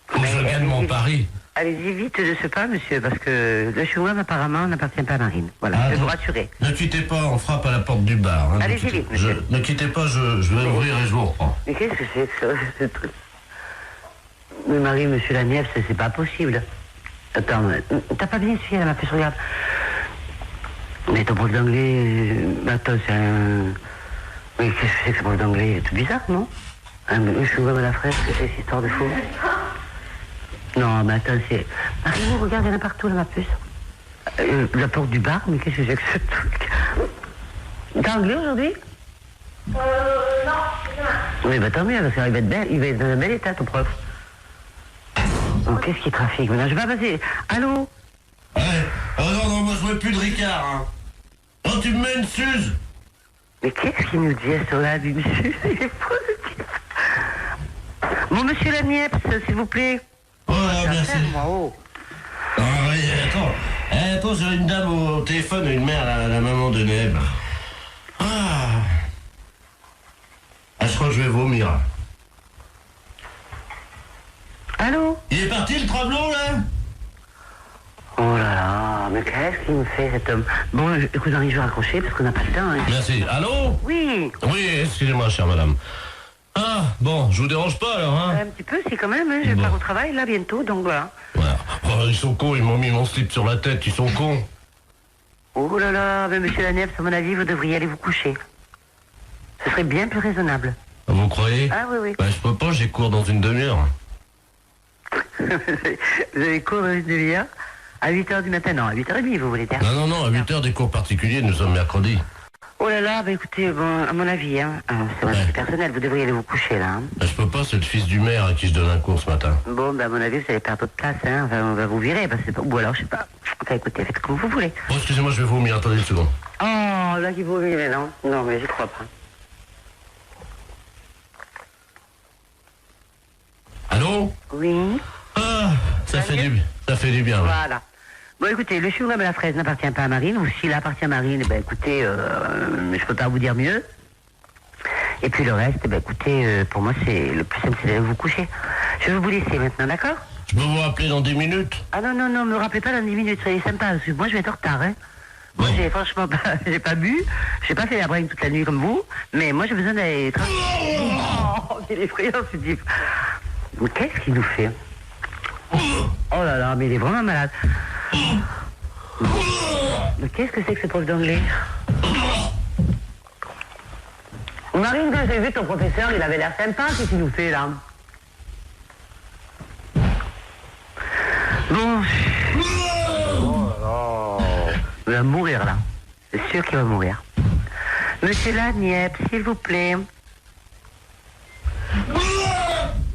Faut que je gagne mon pari. Allez-y vite de ce pas, monsieur, parce que le chewing-gum apparemment n'appartient pas à Marine. Voilà, je vais vous rassurer. Ne quittez pas, on frappe à la porte du bar. Hein, allez-y vite, monsieur. Ne quittez pas, je vais ouvrir et je vous reprends. Mais qu'est-ce que c'est que ça, ce truc? Mais Marie, monsieur Lagneps, c'est pas possible. Attends, t'as pas bien suivi, elle m'a fait ce regarde. Mais ton prof d'anglais, attends, c'est un... Oui, qu'est-ce que c'est que ce prof d'anglais? C'est bizarre, non? Un chewing-gum à la fraise, que c'est cette histoire de fou? Non, mais attends, c'est... Marie, regarde, il y en a partout, là, ma puce. La porte du bar, mais qu'est-ce que c'est que ce truc? T'as anglais aujourd'hui? Non. Oui, bah tant mieux, parce qu'il va être belle, il va être dans un bel état, ton prof. Oh, qu'est-ce qui trafique maintenant? Je vais pas passer. Allô? Ouais. Oh non, moi je veux plus de Ricard, hein. Oh, tu me mets une suze. Mais qu'est-ce qu'il nous dit à ce là du monsieur? Il est fou, ce type. Bon, monsieur Lagneps, s'il vous plaît. Oh, merci. Moi, oh. Ah oui, attends, j'ai une dame au téléphone et une mère, la maman de Neb. Ah, je crois que je vais vomir. Allô? Il est parti le travelot, là? Oh là là, mais qu'est-ce qu'il me fait, cet homme? Bon, écoute, Henri, je vais raccrocher parce qu'on n'a pas le temps. Hein. Merci. Allô? Oui. Oui, excusez-moi, chère madame. Ah, bon, je vous dérange pas, alors, hein? Un petit peu, si quand même, hein, je vais pas au travail, là, bientôt, donc voilà. Voilà. Oh, ils sont cons, ils m'ont mis mon slip sur la tête, ils sont cons. Oh là là, mais monsieur Lagneps, à mon avis, vous devriez aller vous coucher. Ce serait bien plus raisonnable. Vous croyez? Ah oui, oui. Bah, je peux pas, j'ai cours dans une demi-heure. Vous avez cours dans une demi-heure? À 8h du matin, non, à 8h30, vous voulez dire? Non, à 8h des cours particuliers, nous sommes mercredi. Oh là là, bah écoutez, bon, à mon avis, hein, c'est mon avis personnel, vous devriez aller vous coucher, là. Hein. Bah, je peux pas, c'est le fils du maire à qui je donne un cours ce matin. Bon, bah à mon avis, vous allez perdre votre place, hein, enfin, on va vous virer, parce que, ou alors, je sais pas. Enfin, écoutez, faites comme vous voulez. Oh, excusez-moi, je vais vomir, attendez une seconde. Oh, là, qui vomit, mais non. Non, mais j'y crois pas. Allô? Oui. Ah, ça fait du bien. Ouais. Voilà. Bon, écoutez, le chewing-gum à la fraise n'appartient pas à Marine, ou s'il appartient à Marine, ben écoutez, je peux pas vous dire mieux. Et puis le reste, ben écoutez, pour moi, c'est le plus simple, c'est d'aller vous coucher. Je vais vous laisser maintenant, d'accord? Je peux vous rappeler dans 10 minutes? Ah non, me rappelez pas dans 10 minutes, soyez sympa, parce que moi, je vais être en retard, hein. Moi, j'ai franchement pas, j'ai pas bu, j'ai pas fait la bringue toute la nuit comme vous, mais moi, j'ai besoin d'aller... Oh, quelle effrayance, ce type. Mais qu'est-ce qu'il nous fait? Oh là là, mais il est vraiment malade. Mais qu'est-ce que c'est que ce prof d'anglais? Marine, que j'ai vu ton professeur, il avait l'air sympa, qu'est-ce qu'il nous fait là? Bon. Oh là là. Il va mourir là. C'est sûr qu'il va mourir. Monsieur Lagneps, s'il vous plaît.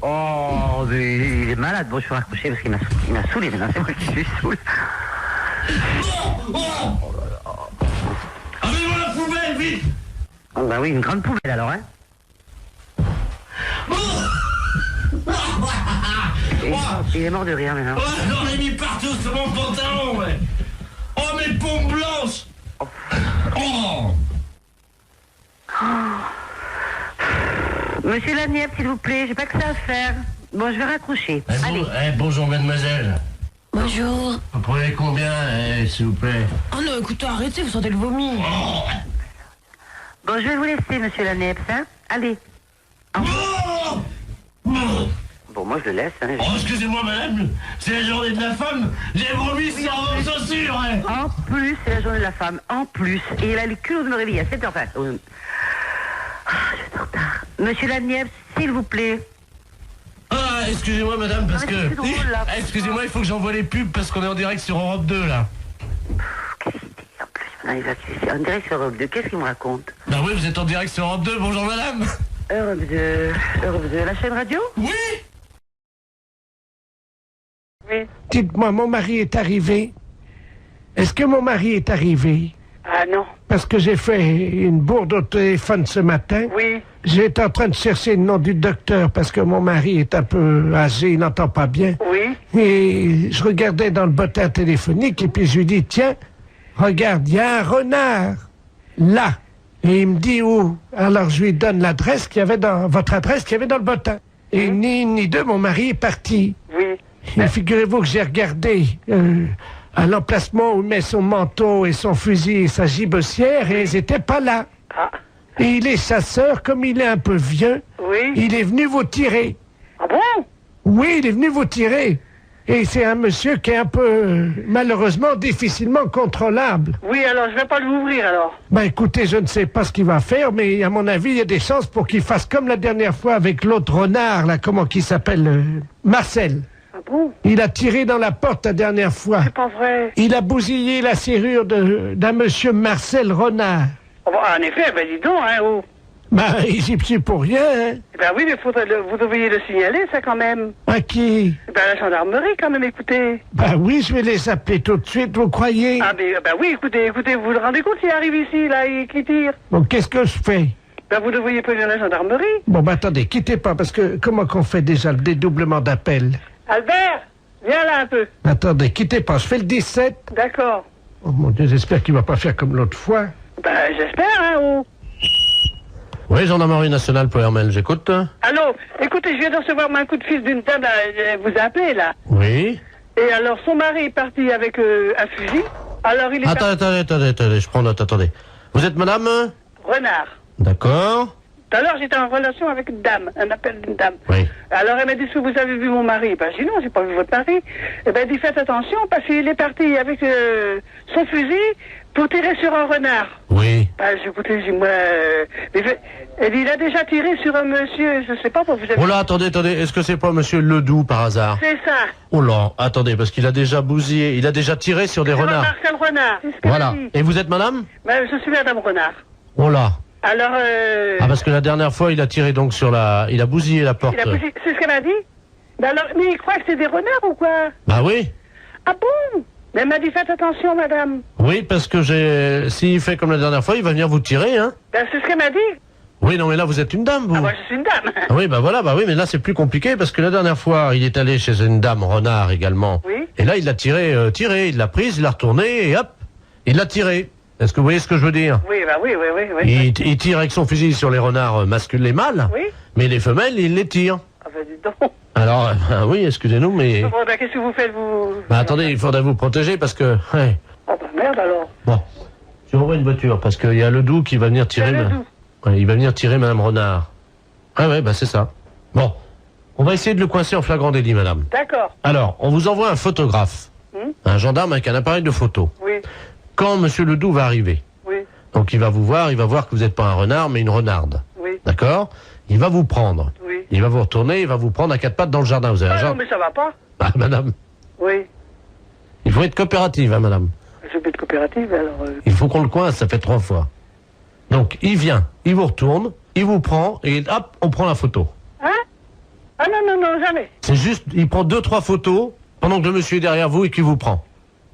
Oh, mais il est malade. Bon, je vais raccrocher parce qu'il m'a saoulé maintenant. C'est moi qui suis saoul. Avez-vous la poubelle, vite! Oh, bah oui, une grande poubelle alors, hein. Il est mort de rire maintenant. Oh, j'en ai mis partout sur mon pantalon, ouais! Oh, mes pompes blanches! Oh! Monsieur Lanièvre, s'il vous plaît, j'ai pas que ça à faire. Bon, je vais raccrocher. Allez. Bonjour, mademoiselle. Bonjour. Vous prenez combien, s'il vous plaît? Oh non, écoutez, arrêtez, vous sentez le vomi. Bon, je vais vous laisser, monsieur Lanièvre, hein. Allez. Bon, moi, je le laisse, hein. Oh, excusez-moi, madame, c'est la journée de la femme. J'ai vomi sans vos chaussures, hein. En plus, c'est la journée de la femme. En plus. Et il a le culot de me réveiller à 7h. Enfin, je vais être en retard. Monsieur Lanièvre, s'il vous plaît. Ah, excusez-moi, madame, parce que... c'est drôle, là. Excusez-moi, il faut que j'envoie les pubs parce qu'on est en direct sur Europe 2, là. Qu'est-ce qu'il dit en plus? Il va en direct sur Europe 2. Qu'est-ce qu'il me raconte? Bah oui, vous êtes en direct sur Europe 2. Bonjour, madame. Europe 2, la chaîne radio? Oui. Oui. Dites-moi, mon mari est arrivé. Est-ce que mon mari est arrivé? Ah non. Parce que j'ai fait une bourde au téléphone ce matin. Oui. J'étais en train de chercher le nom du docteur parce que mon mari est un peu âgé, il n'entend pas bien. Oui. Et je regardais dans le bottin téléphonique et puis je lui dis, tiens, regarde, il y a un renard là. Et il me dit où? Alors je lui donne l'adresse qu'il y avait dans votre adresse qu'il y avait dans le bottin. Et ni une ni deux, mon mari est parti. Oui. Et figurez-vous que j'ai regardé à l'emplacement où il met son manteau et son fusil et sa gibecière et ils n'étaient pas là. Ah. Et il est chasseur, comme il est un peu vieux, Oui. il est venu vous tirer. Ah bon? Oui, il est venu vous tirer. Et c'est un monsieur qui est un peu, malheureusement, difficilement contrôlable. Oui, alors je vais pas l'ouvrir alors. Ben écoutez, je ne sais pas ce qu'il va faire, mais à mon avis, il y a des chances pour qu'il fasse comme la dernière fois avec l'autre renard, là, comment qu'il s'appelle, Marcel. Ah bon? Il a tiré dans la porte la dernière fois. C'est pas vrai. Il a bousillé la serrure d'un monsieur Marcel Renard. Oh, bah, en effet, ben dis donc, hein, oh. Ben, il n'y suis pour rien, hein. Ben oui, mais vous devriez le signaler, ça, quand même. À qui? Ben, à la gendarmerie, quand même, écoutez. Ben oui, je vais les appeler tout de suite, vous croyez? Ah, ben oui, écoutez, vous vous le rendez compte s'il arrive ici, là, et qu'il tire? Bon, qu'est-ce que je fais? Ben, vous devriez prévenir la gendarmerie. Bon, ben attendez, quittez pas, parce que comment qu'on fait déjà le dédoublement d'appel? Albert, viens là un peu. Attendez, quittez pas, je fais le 17. D'accord. Oh mon Dieu, j'espère qu'il va pas faire comme l'autre fois. Ben, j'espère, hein, oh. Oui, gendarmerie nationale pour Hermel, j'écoute. Allô, écoutez, je viens de recevoir un coup de fil d'une dame, elle vous a appelé, là. Oui. Et alors, son mari est parti avec un fusil. Alors, il est Attendez, je prends note, attendez. Vous êtes madame? Renard. D'accord. Tout à l'heure, j'étais en relation avec une dame, un appel d'une dame. Oui. Alors, elle m'a dit, est-ce que vous avez vu mon mari? Ben, j'ai dit, non, j'ai pas vu votre mari. Eh ben, elle dit, faites attention, parce qu'il est parti avec son fusil pour tirer sur un renard. Oui. Ben, écoutez, j'ai moi... elle dit, il a déjà tiré sur un monsieur, je sais pas, vous avez... Oh là, attendez, est-ce que c'est pas monsieur Ledoux, par hasard? C'est ça. Oh là, attendez, parce qu'il a déjà bousillé, il a déjà tiré sur des renards. Marcel Renard, c'est ce qu'elle Voilà. a dit. Et vous êtes madame? Ben, je suis madame Renard. Oh là. Alors, Ah, parce que la dernière fois, il a tiré donc sur la... Il a bousillé la porte. c'est ce qu'elle m'a dit? Ben alors, mais il croit que c'est des renards ou quoi? Bah oui. Ah bon? Mais elle m'a dit, faites attention, madame. Oui, parce que s'il fait comme la dernière fois, il va venir vous tirer, hein. Ben, c'est ce qu'elle m'a dit. Oui, non, mais là, vous êtes une dame, vous. Ah, moi, je suis une dame. Ah oui, bah voilà, bah oui, mais là, c'est plus compliqué, parce que la dernière fois, il est allé chez une dame renard également. Oui. Et là, il l'a tiré, il l'a prise, il l'a retournée, et hop, il l'a tiré. Est-ce que vous voyez ce que je veux dire? Oui, bah oui. Il tire avec son fusil sur les renards masculins, les mâles, Oui. mais les femelles, il les tire. Ah, ben, dis donc. Alors, oui, excusez-nous, mais... Bon, ben, qu'est-ce que vous faites, vous? Bah attendez, il faudrait vous protéger, parce que... Ouais. Oh, ben, merde, alors. Bon, je vous envoie une voiture, parce qu'il y a Ledoux qui va venir tirer... Ouais, il va venir tirer Madame Renard. Ah ouais, bah c'est ça. Bon, on va essayer de le coincer en flagrant délit, madame. D'accord. Alors, on vous envoie un photographe, un gendarme avec un appareil de photo. Oui. Quand Monsieur Ledoux va arriver, Oui. donc il va vous voir que vous n'êtes pas un renard, mais une renarde. Oui. D'accord? Il va vous prendre. Oui. Il va vous retourner, il va vous prendre à quatre pattes dans le jardin. Vous avez un Ah non, jardin? mais ça va pas. Ah, madame, Oui. il faut être coopérative, hein, madame. Je vais être coopérative, alors... Il faut qu'on le coince, ça fait 3 fois. Donc, il vient, il vous retourne, il vous prend, et hop, on prend la photo. Hein? Ah non, jamais. C'est juste, il prend 2-3 photos pendant que le monsieur est derrière vous et qu'il vous prend.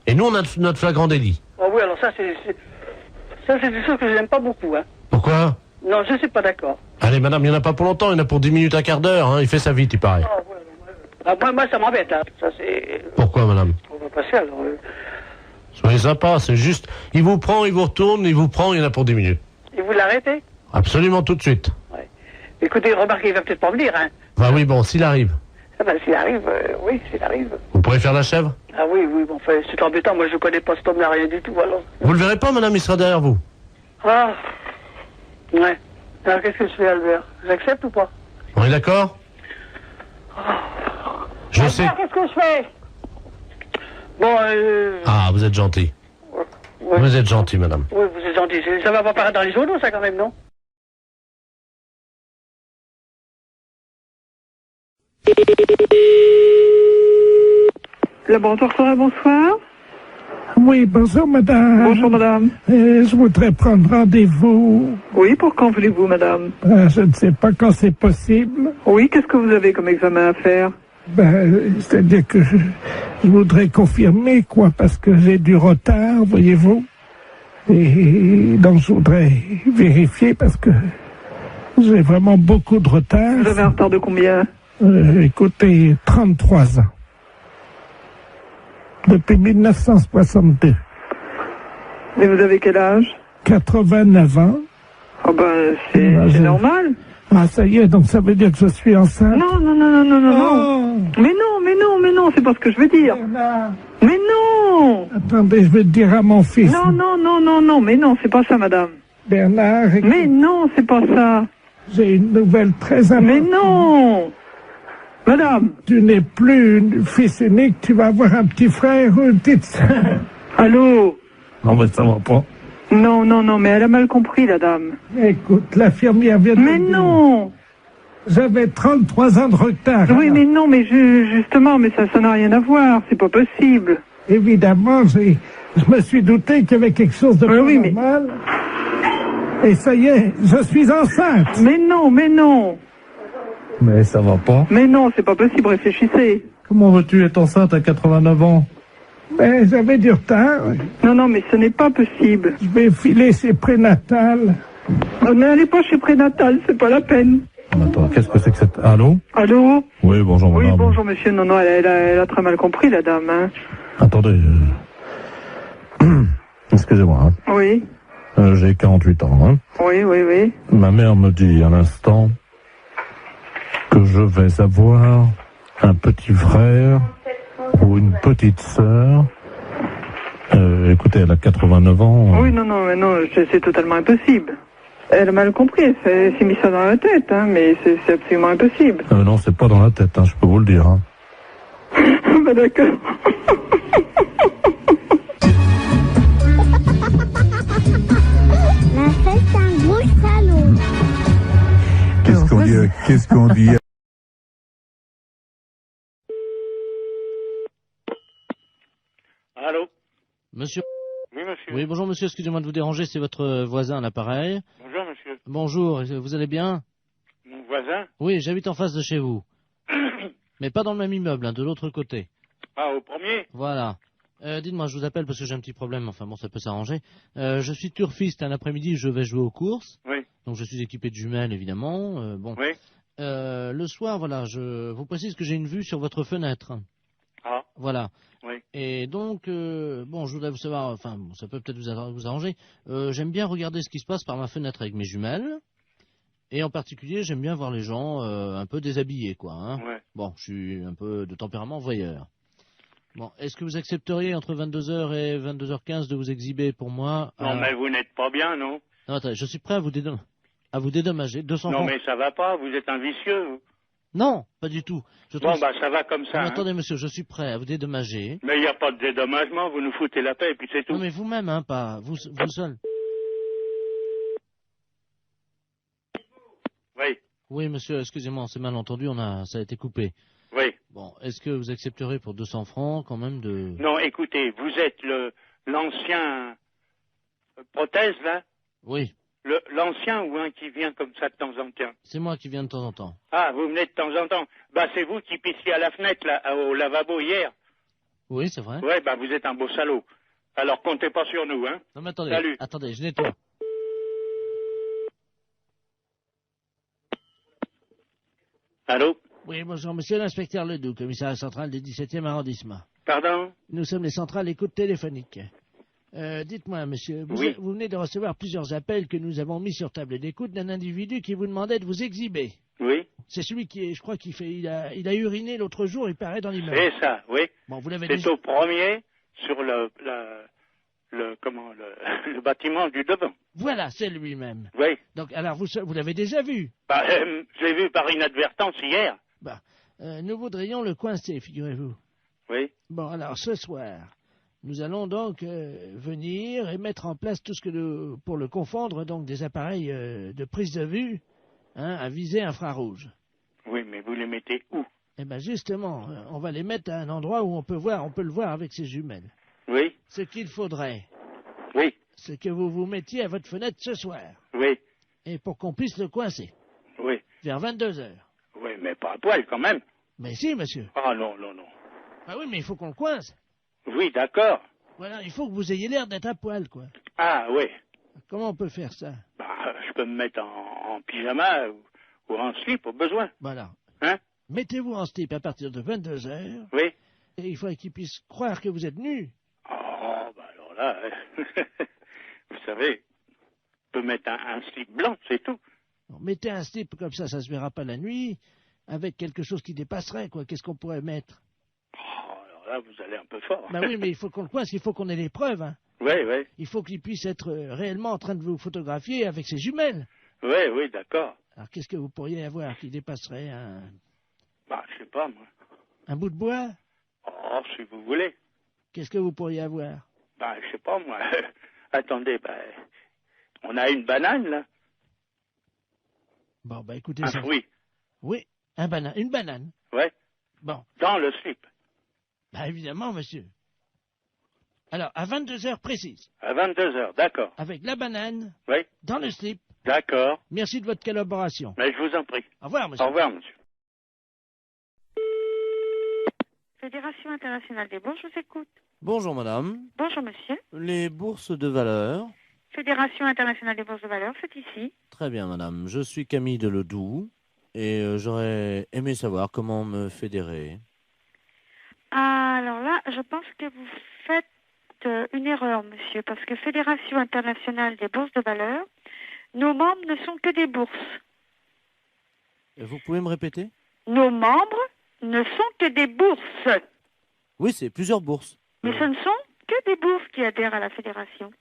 Et nous, on a notre flagrant délit. Oh oui, alors ça, c'est des choses que je n'aime pas beaucoup, hein. Pourquoi? Non, je ne suis pas d'accord. Allez, madame, il n'y en a pas pour longtemps, il y en a pour 10 minutes, un quart d'heure, hein. Il fait ça vite, il paraît. Ah, ouais, ouais. Moi, ça m'embête, hein. Ça, c'est... Pourquoi, madame? On va passer, alors... Soyez sympa, c'est juste... Il vous prend, il vous retourne, il vous prend, il y en a pour 10 minutes. Et vous l'arrêtez? Absolument tout de suite. Ouais. Écoutez, remarquez, il va peut-être pas venir, hein. Bah oui, bon, s'il arrive. Ah ben, s'il arrive, oui, s'il arrive. Vous pourrez faire la chèvre? Ah oui, oui, bon, enfin, c'est embêtant, moi je connais pas cet homme-là, rien du tout, alors... Vous le verrez pas, madame, il sera derrière vous. Ah, ouais. Alors qu'est-ce que je fais, Albert? J'accepte ou pas? On est d'accord? Je Albert, sais. qu'est-ce que je fais? Bon, Ah, vous êtes gentil. ouais. Vous êtes gentil, madame. Oui, vous êtes gentil. Ça va pas paraître dans les journaux, ça, quand même, non? Laboratoire Forêt, bonsoir. Oui, bonjour madame. Bonjour madame. Je voudrais prendre rendez-vous. Oui, pour quand voulez-vous madame? Je ne sais pas quand c'est possible. Oui, qu'est-ce que vous avez comme examen à faire? C'est-à-dire que je voudrais confirmer, quoi, parce que j'ai du retard, voyez-vous. Et donc je voudrais vérifier parce que j'ai vraiment beaucoup de retard. Vous avez un retard de combien? Écoutez, 33 ans. Depuis 1962. Et vous avez quel âge? 89 ans. Ah ben, c'est normal. Ah, ça y est, donc ça veut dire que je suis enceinte? Non, non, non, non, non, non, non. Mais non, mais non, mais non, c'est pas ce que je veux dire. Mais non! Attendez, je vais le dire à mon fils. Non, non, non, non, non, mais non, c'est pas ça, madame. Bernard, écoute, Mais non, c'est pas ça. j'ai une nouvelle très importante. Mais non! Madame! Tu n'es plus fils unique, tu vas avoir un petit frère ou une petite sœur. Allô? Non, mais ça va pas. Non, non, non, mais elle a mal compris, la dame. Écoute, l'infirmière vient de Mais me dire. non! J'avais 33 ans de retard. Oui, mais non, mais justement, mais ça n'a rien à voir, c'est pas possible. Évidemment, je me suis douté qu'il y avait quelque chose de oui, normal. Et ça y est, je suis enceinte. Mais non, mais non. Mais ça va pas. Mais non, c'est pas possible, réfléchissez. Comment veux-tu être enceinte à 89 ans? Ben, j'avais du retard. Non, non, mais ce n'est pas possible. Je vais filer chez Prénatal. N'allez pas chez Prénatal, c'est pas la peine. Attends, qu'est-ce que c'est que cette... Allô? Allô? Oui, bonjour madame. Oui, bonjour monsieur. Non, non, elle a très mal compris, la dame. Hein. Attendez. Excusez-moi. Hein. Oui. J'ai 48 ans. Hein. Oui, oui, oui. Ma mère me dit à l'instant que je vais avoir un petit frère ou une petite sœur. Écoutez, elle a 89 ans. Oui, non, non, mais non, c'est totalement impossible. Elle a mal compris, elle s'est mis ça dans la tête, hein, mais c'est absolument impossible. Non, c'est pas dans la tête, hein, je peux vous le dire. Hein. Bah d'accord. La fête, c'est un gros salaud. Qu'est-ce qu'on dit Allô? Monsieur. Oui, monsieur. Oui, bonjour monsieur, excusez-moi de vous déranger, c'est votre voisin à l'appareil. Bonjour, monsieur. Bonjour, vous allez bien? Mon voisin? Oui, j'habite en face de chez vous. Mais pas dans le même immeuble, hein, de l'autre côté. Ah, au premier? Voilà. Dites-moi, je vous appelle parce que j'ai un petit problème, enfin bon, ça peut s'arranger. Je suis turfiste, un après-midi, je vais jouer aux courses. Oui. Donc je suis équipé de jumelles, évidemment. Bon. Oui. Le soir, voilà, je vous précise que j'ai une vue sur votre fenêtre. Ah. Voilà. Oui. Et donc, bon, je voudrais vous savoir, enfin, bon, ça peut peut-être vous arranger. J'aime bien regarder ce qui se passe par ma fenêtre avec mes jumelles. Et en particulier, j'aime bien voir les gens un peu déshabillés, quoi. Hein. Ouais. Bon, je suis un peu de tempérament voyeur. Bon, est-ce que vous accepteriez entre 22h et 22h15 de vous exhiber pour moi? Non, mais vous n'êtes pas bien, non? Non, attendez, je suis prêt à vous dédommager. 200 Non, francs. mais ça va pas, vous êtes un vicieux, vous. Non, pas du tout. Bon, bah, ça va comme ça. Non, Hein. attendez, monsieur, je suis prêt à vous dédommager. Mais il n'y a pas de dédommagement, vous nous foutez la paix et puis c'est tout. Non, mais vous-même, hein, pas vous seul. Oui, Oui, monsieur, excusez-moi, on s'est mal entendu, ça a été coupé. oui. Bon, est-ce que vous accepterez pour 200 francs quand même de... Non, écoutez, vous êtes l'ancien prothèse, là? Oui, L'ancien ou un qui vient comme ça de temps en temps? c'est moi qui viens de temps en temps. Ah, vous venez de temps en temps. Bah, c'est vous qui pissiez à la fenêtre, là, au lavabo hier. Oui, c'est vrai. Ouais, bah vous êtes un beau salaud. Alors comptez pas sur nous, hein. Non mais attendez, Salut. attendez, je nettoie. Allô? Oui, bonjour, monsieur l'inspecteur Ledoux, commissariat central du 17e arrondissement. Pardon? Nous sommes les centrales écoute téléphonique. Dites-moi, monsieur, vous, Oui. vous venez de recevoir plusieurs appels que nous avons mis sur table d'écoute d'un individu qui vous demandait de vous exhiber. Oui. C'est celui qui est, je crois il a uriné l'autre jour, il paraît dans l'immeuble. C'est ça, oui. Bon, vous l'avez C'est déjà... au premier sur le bâtiment du devant. Voilà, c'est lui-même. Oui. Donc, alors, vous l'avez déjà vu. Bah, je l'ai vu par inadvertance hier. Bah, nous voudrions le coincer, figurez-vous. Oui. Bon, alors, ce soir, nous allons donc venir et mettre en place tout ce que pour le confondre, donc des appareils de prise de vue, hein, à visée infrarouge. Oui, mais vous les mettez où? Eh bien, justement, on va les mettre à un endroit où on peut le voir avec ses jumelles. Oui. Ce qu'il faudrait, Oui. c'est que vous vous mettiez à votre fenêtre ce soir. Oui. Et pour qu'on puisse le coincer. Oui. Vers 22 heures. Oui, mais pas à poil quand même. Mais si, monsieur. Ah non, non, non. Ah oui, mais il faut qu'on le coince. Oui, d'accord. Voilà, il faut que vous ayez l'air d'être à poil, quoi. Ah oui. Comment on peut faire ça? Bah, je peux me mettre en pyjama ou en slip au besoin. Voilà. Hein? Mettez-vous en slip à partir de 22 heures. Oui. Et il faudrait qu'il puisse croire que vous êtes nu. Oh, bah alors là, vous savez, je peux mettre un slip blanc, c'est tout. Bon, mettez un slip comme ça se verra pas la nuit, avec quelque chose qui dépasserait, quoi. Qu'est-ce qu'on pourrait mettre? Oh, alors là, vous allez un peu fort. Bah oui, mais il faut qu'on le coince, il faut qu'on ait les preuves, hein. Oui, oui. Il faut qu'il puisse être réellement en train de vous photographier avec ses jumelles. Oui, oui, d'accord. Alors qu'est-ce que vous pourriez avoir qui dépasserait Bah, je sais pas, moi. un bout de bois? Oh, si vous voulez. Qu'est-ce que vous pourriez avoir? Bah, je sais pas, moi. Attendez, bah, on a une banane, là. Bon, bah écoutez Un ça. fruit. Oui, une banane. Ouais. Bon. Dans le slip. Bah évidemment, monsieur. Alors, à 22 heures précises. À 22 heures, d'accord. Avec la banane. Oui. Dans le slip. D'accord. Merci de votre collaboration. Mais je vous en prie. Au revoir, monsieur. Au revoir, monsieur. Fédération internationale des bourses, je vous écoute. Bonjour, madame. Bonjour, monsieur. Les bourses de valeur. Fédération internationale des bourses de valeur, c'est ici. Très bien, madame. Je suis Camille Deledoux et j'aurais aimé savoir comment me fédérer. Alors là, je pense que vous faites une erreur, monsieur, parce que Fédération internationale des bourses de valeur, nos membres ne sont que des bourses. Vous pouvez me répéter? Nos membres ne sont que des bourses. Oui, c'est plusieurs bourses. Mais ce ne sont que des bourses qui adhèrent à la fédération.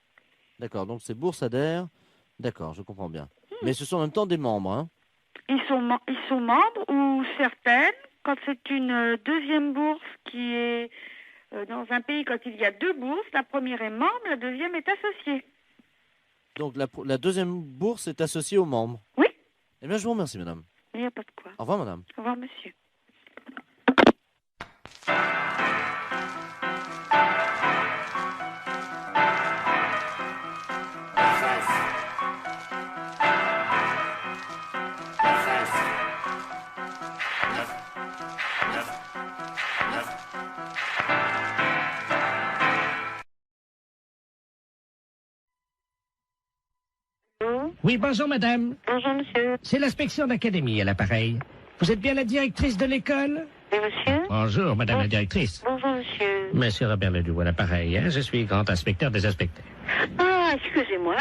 D'accord, donc ces bourses adhèrent. D'accord, je comprends bien. Mais ce sont en même temps des membres, hein? Ils sont membres ou certaines, quand c'est une deuxième bourse qui est dans un pays, quand il y a deux bourses, la première est membre, la deuxième est associée. Donc la deuxième bourse est associée aux membres? Oui. Eh bien, je vous remercie, madame. Il n'y a pas de quoi. Au revoir, madame. Au revoir, monsieur. Oui, bonjour, madame. Bonjour, monsieur. C'est l'inspection d'académie à l'appareil. Vous êtes bien la directrice de l'école? Oui, monsieur. Bonjour, madame la directrice. Bonjour, monsieur. Monsieur Robert Ledoux à l'appareil, hein? Je suis grand inspecteur des inspecteurs. Ah, excusez-moi.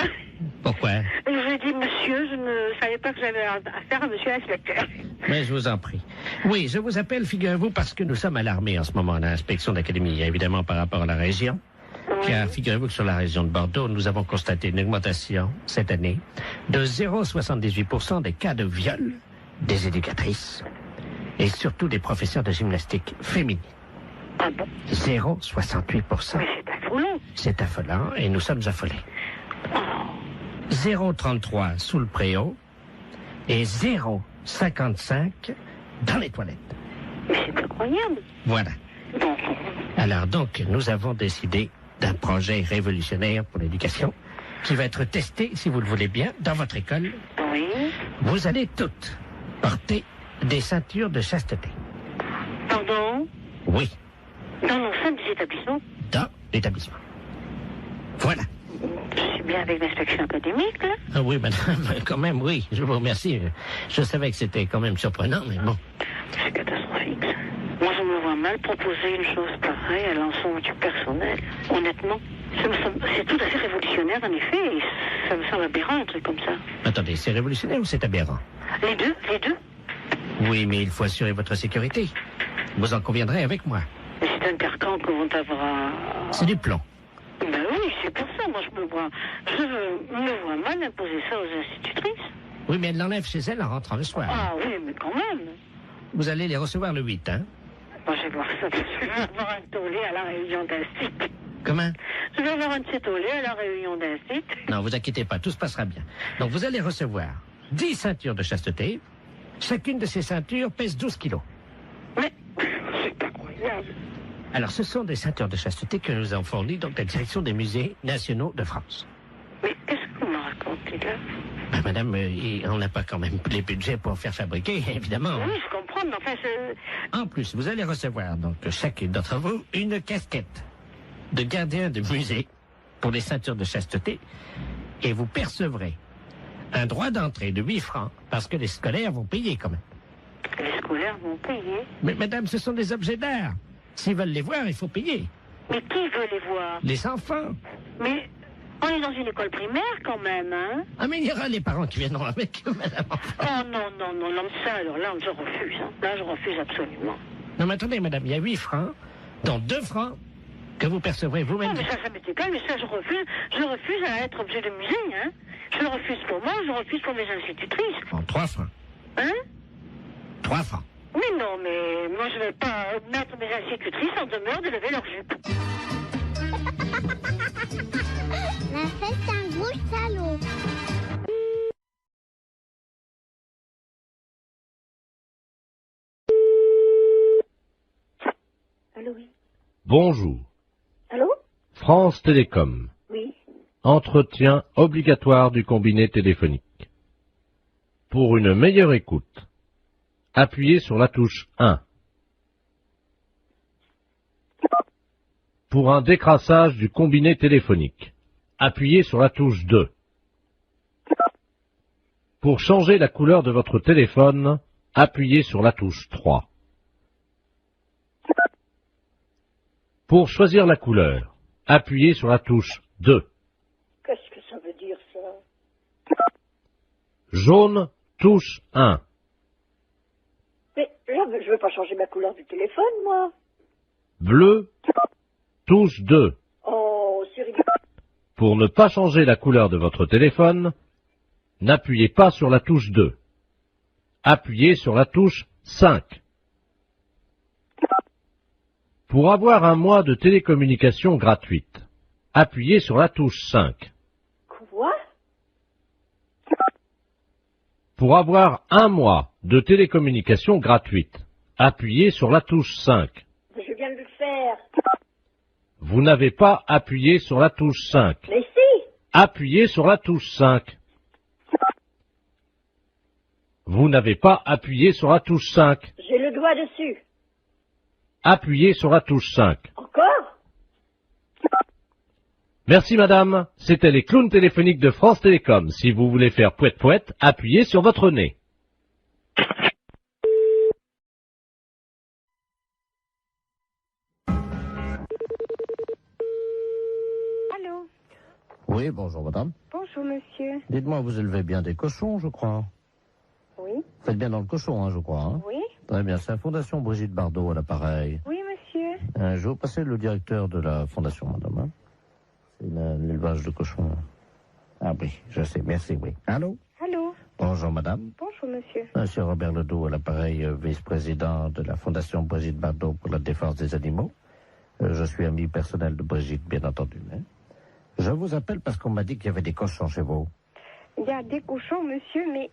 Pourquoi? Je dis monsieur, je ne savais pas que j'avais affaire à monsieur l'inspecteur. Mais je vous en prie. Oui, je vous appelle, figurez-vous, parce que nous sommes alarmés en ce moment à l'inspection d'académie, évidemment par rapport à la région. Car figurez-vous que sur la région de Bordeaux, nous avons constaté une augmentation cette année de 0,78% des cas de viol des éducatrices et surtout des professeurs de gymnastique féminines. Ah bon? 0,68%. Mais c'est affolant. C'est affolant et nous sommes affolés. 0,33 sous le préau et 0,55 dans les toilettes. Mais c'est incroyable. Voilà. Alors donc, nous avons décidé d'un projet révolutionnaire pour l'éducation qui va être testé, si vous le voulez bien, dans votre école. Oui. Vous allez toutes porter des ceintures de chasteté. Pardon? Oui. Dans l'enceinte des établissements. Dans l'établissement. Voilà. Je suis bien avec l'inspection académique, là. Ah oui, madame, quand même, oui. Je vous remercie. Je savais que c'était quand même surprenant, mais bon. C'est catastrophique, ça. Moi, je me vois mal proposer une chose pareille à l'ensemble du personnel. Honnêtement, c'est tout à fait révolutionnaire, en effet, et ça me semble aberrant, un truc comme ça. Attendez, c'est révolutionnaire ou c'est aberrant? Les deux. Oui, mais il faut assurer votre sécurité. Vous en conviendrez avec moi. Mais c'est un carcan que vont avoir... C'est du plomb. Ben oui, c'est pour ça, moi, je me vois mal imposer ça aux institutrices. Oui, mais elle l'enlève chez elle en rentrant le soir. Ah oui, mais quand même. Vous allez les recevoir le 8, hein? Moi, je vais voir ça, je vais avoir un tollé à la réunion d'un site. Comment? Je vais avoir un petit tollé à la réunion d'un site. Non, vous inquiétez pas, tout se passera bien. Donc, vous allez recevoir 10 ceintures de chasteté. Chacune de ces ceintures pèse 12 kilos. Mais c'est incroyable. Alors, ce sont des ceintures de chasteté que nous avons fournies donc la direction des musées nationaux de France. Mais qu'est-ce que vous me racontez là? Ben, madame, on n'a pas quand même les budgets pour faire fabriquer, évidemment. Oui, je comprends, mais enfin, En plus, vous allez recevoir, donc, chacune d'entre vous, une casquette de gardien de musée pour les ceintures de chasteté. Et vous percevrez un droit d'entrée de 8 francs, parce que les scolaires vont payer quand même. Les scolaires vont payer? Mais madame, ce sont des objets d'art. S'ils veulent les voir, il faut payer. Mais qui veut les voir? Les enfants. Mais on est dans une école primaire quand même, hein? Ah, mais il y aura les parents qui viendront avec eux, madame. Oh non, ça, alors là, je refuse. Hein. Là, je refuse absolument. Non, mais attendez, madame, il y a 8 francs, dont 2 francs que vous percevrez vous-même. Non, mais ça m'est égal, mais ça, je refuse. Je refuse à être objet de musée, hein? Je le refuse pour moi, je refuse pour mes institutrices. Bon, 3 francs. Hein? 3 francs. Mais non, mais moi, je ne vais pas mettre mes institutrices en demeure de lever leur jupe. La fête, c'est un gros salaud. Allô, oui. Bonjour. Allô? France Télécom. Oui. Entretien obligatoire du combiné téléphonique. Pour une meilleure écoute, appuyez sur la touche 1. Pour un décrassage du combiné téléphonique, appuyez sur la touche 2. Pour changer la couleur de votre téléphone, appuyez sur la touche 3. Pour choisir la couleur, appuyez sur la touche 2. Qu'est-ce que ça veut dire, ça? Jaune, touche 1. Mais là, je veux pas changer ma couleur du téléphone, moi. Bleu, touche 2. Oh, c'est rigolo. Pour ne pas changer la couleur de votre téléphone, n'appuyez pas sur la touche 2. Appuyez sur la touche 5. Pour avoir un mois de télécommunication gratuite, appuyez sur la touche 5. Quoi? Pour avoir un mois de télécommunication gratuite, appuyez sur la touche 5. Je viens de le faire. Vous n'avez pas appuyé sur la touche 5. Mais si! Appuyez sur la touche 5. Vous n'avez pas appuyé sur la touche 5. J'ai le doigt dessus. Appuyez sur la touche 5. Encore? Merci madame, c'était les clowns téléphoniques de France Télécom. Si vous voulez faire pouet-pouet, appuyez sur votre nez. Allô? Oui, bonjour madame. Bonjour, monsieur. Dites-moi, vous élevez bien des cochons, je crois. Oui? Vous faites bien dans le cochon, hein, je crois. Hein? Oui? Très bien, c'est la Fondation Brigitte Bardot à l'appareil. Oui, monsieur. Je vais vous passer le directeur de la fondation, madame. Hein. C'est l'élevage de cochons. Ah oui, je sais, merci, oui. Allô? Allô? Bonjour, madame. Bonjour, monsieur. Monsieur Robert Ledoux à l'appareil, vice-président de la Fondation Brigitte Bardot pour la défense des animaux. Je suis ami personnel de Brigitte, bien entendu. Hein. Je vous appelle parce qu'on m'a dit qu'il y avait des cochons chez vous. Il y a des cochons, monsieur, mais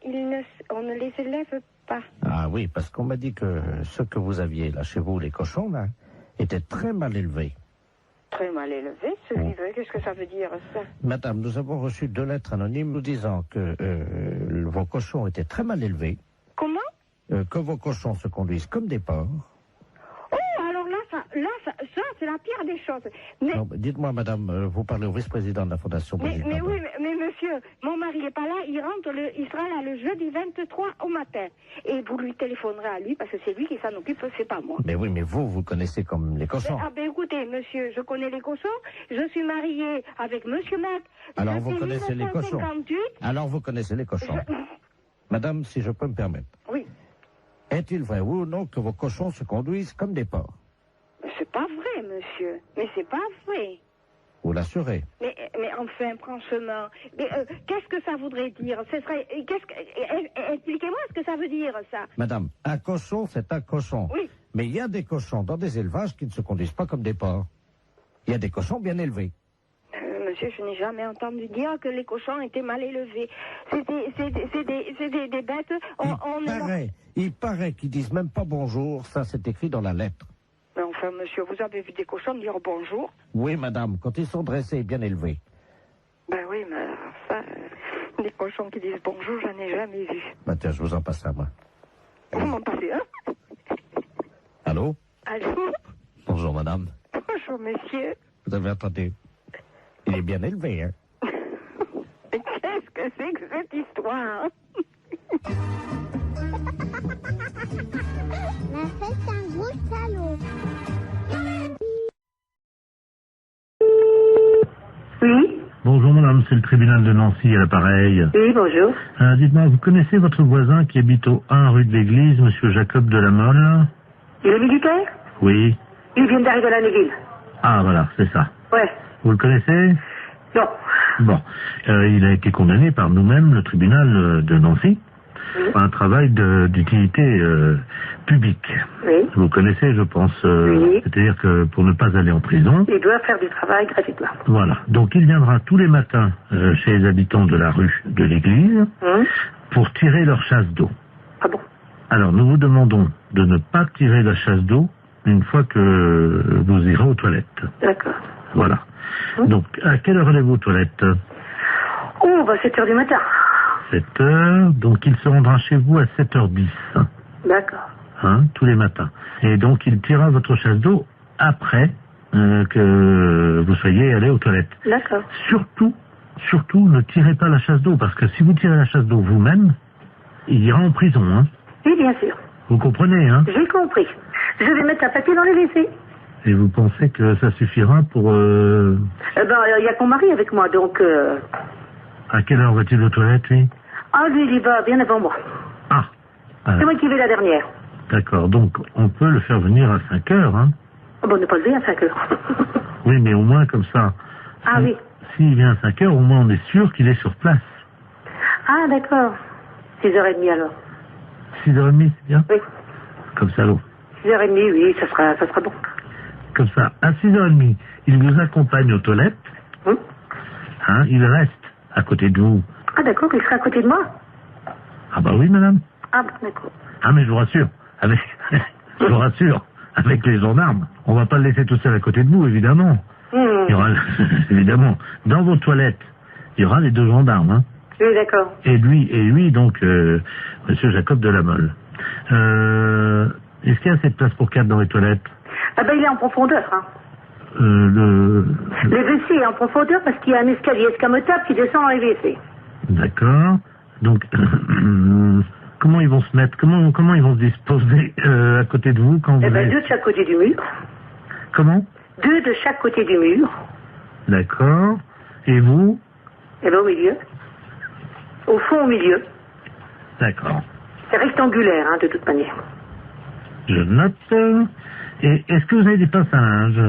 on ne les élève pas. Ah oui, parce qu'on m'a dit que ceux que vous aviez là chez vous, les cochons, là, étaient très mal élevés. Très mal élevé, ce livre. Qu'est-ce que ça veut dire, ça? Madame, nous avons reçu 2 lettres anonymes nous disant que vos cochons étaient très mal élevés. Comment? Que vos cochons se conduisent comme des porcs. Oh, alors là, ça, c'est la pire des choses. Mais, Non, dites-moi, madame, vous parlez au vice-président de la Fondation Brigitte mais Bardot. oui, mais monsieur, mon mari n'est pas là, il sera là le jeudi 23 au matin. Et vous lui téléphonerez à lui, parce que c'est lui qui s'en occupe, c'est pas moi. Mais oui, mais vous connaissez comme les cochons. Écoutez, monsieur, je connais les cochons, je suis mariée avec monsieur Mac. Alors vous connaissez les cochons. Alors vous connaissez les cochons. Madame, si je peux me permettre. Oui. Est-il vrai, oui ou non, que vos cochons se conduisent comme des porcs? C'est pas vrai, monsieur. Mais c'est pas vrai. Vous l'assurez? Mais enfin, franchement, qu'est-ce que ça voudrait dire? Expliquez-moi ce que ça veut dire, ça. Madame, un cochon, c'est un cochon. Oui. Mais il y a des cochons dans des élevages qui ne se conduisent pas comme des porcs. Il y a des cochons bien élevés. Monsieur, je n'ai jamais entendu dire que les cochons étaient mal élevés. C'est des bêtes. Il paraît qu'ils disent même pas bonjour. Ça, c'est écrit dans la lettre. Mais enfin, monsieur, vous avez vu des cochons dire bonjour? Oui, madame, quand ils sont dressés et bien élevés. Ben oui, mais enfin, des cochons qui disent bonjour, j'en ai jamais vu. Ben tiens, je vous en passe à moi. Vous m'en passez un? Allô? Allô? Bonjour, madame. Bonjour, monsieur. Vous avez entendu? Il est bien élevé, hein? Mais qu'est-ce que c'est que cette histoire? La fête un gros salaud. Oui. Bonjour madame, c'est le tribunal de Nancy à l'appareil. Oui, bonjour. Dites-moi, vous connaissez votre voisin qui habite au 1 rue de l'Église, monsieur Jacob de la Mole? Il est militaire? Oui. Il vient d'arriver à la Neuville. Ah voilà, c'est ça. Ouais. Vous le connaissez? Non. Bon, il a été condamné par nous-mêmes, le tribunal de Nancy, pour un travail d'utilité publique. Oui. Vous connaissez, je pense. Oui. C'est-à-dire que pour ne pas aller en prison... Il doit faire du travail gratuitement. Voilà. Donc il viendra tous les matins chez les habitants de la rue de l'église pour tirer leur chasse d'eau. Ah bon? Alors nous vous demandons de ne pas tirer la chasse d'eau une fois que vous irez aux toilettes. D'accord. Voilà. Donc à quelle heure allez-vous aux toilettes? Oh, 7h du matin. 7h, donc il se rendra chez vous à 7h10. D'accord. Hein, tous les matins. Et donc il tirera votre chasse d'eau après que vous soyez allé aux toilettes. D'accord. Surtout, ne tirez pas la chasse d'eau, parce que si vous tirez la chasse d'eau vous-même, il ira en prison. Hein. Oui, bien sûr. Vous comprenez, hein? J'ai compris. Je vais mettre un papier dans les WC. Et vous pensez que ça suffira pour... il y a mon mari avec moi, donc... À quelle heure va-t-il aux toilettes, lui? Ah, lui, il y va bien avant moi. Ah. C'est moi qui vais la dernière. D'accord, donc on peut le faire venir à 5 heures, hein? Ah bon, on ne pas lever à 5 heures. Oui, mais au moins comme ça. Ah oui. S'il vient à 5 heures, au moins on est sûr qu'il est sur place. Ah, d'accord. 6h30 alors. 6h30, c'est bien? Oui. Comme ça, l'eau. 6h30, oui, ça sera bon. Comme ça, à 6h30, il vous accompagne aux toilettes. Hein, il reste à côté de vous. Ah, d'accord, il sera à côté de moi? Ah bah oui, madame. Ah, bon, d'accord. Ah, mais je vous rassure, avec les gendarmes, on va pas le laisser tout seul à côté de vous, évidemment. Il y aura, évidemment, dans vos toilettes, il y aura les 2 gendarmes, hein. Oui, d'accord. Et lui, donc, monsieur Jacob de la Mole. Est-ce qu'il y a assez de place pour 4 dans les toilettes? Ah ben, il est en profondeur, hein. Le WC est en profondeur parce qu'il y a un escalier escamotable qui descend dans les WC. D'accord. Donc, comment ils vont se mettre? Comment ils vont se disposer à côté de vous quand vous... 2 de chaque côté du mur. Comment? 2 de chaque côté du mur. D'accord. Et vous? Au milieu. Au fond, au milieu. D'accord. C'est rectangulaire, hein, de toute manière. Je note. Et est-ce que vous avez des passages?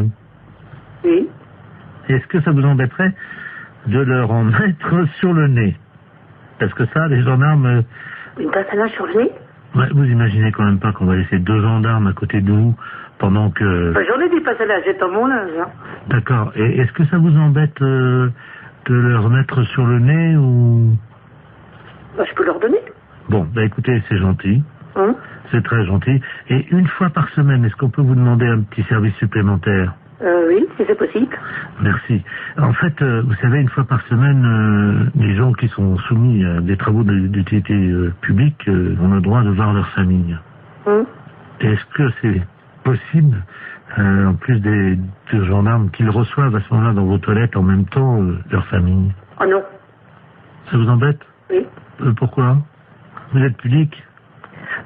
Oui. Est-ce que ça vous embêterait de leur en mettre sur le nez? Parce que ça, les gendarmes... Une passage sur le nez? Ouais, vous imaginez quand même pas qu'on va laisser 2 gendarmes à côté de vous pendant que... J'en ai des passages, j'ai dans mon linge. Hein. D'accord. Et est-ce que ça vous embête de leur mettre sur le nez ou... Je peux leur donner. Bon, écoutez, c'est gentil. C'est très gentil. Et une fois par semaine, est-ce qu'on peut vous demander un petit service supplémentaire? Oui, si c'est possible. Merci. En fait, vous savez, une fois par semaine, les gens qui sont soumis à des travaux d'utilité publique ont le droit de voir leur famille. Est-ce que c'est possible En plus des gendarmes qu'ils reçoivent à ce moment-là dans vos toilettes en même temps, leur famille. Oh non. Ça vous embête? Oui. Pourquoi? Vous êtes pudique?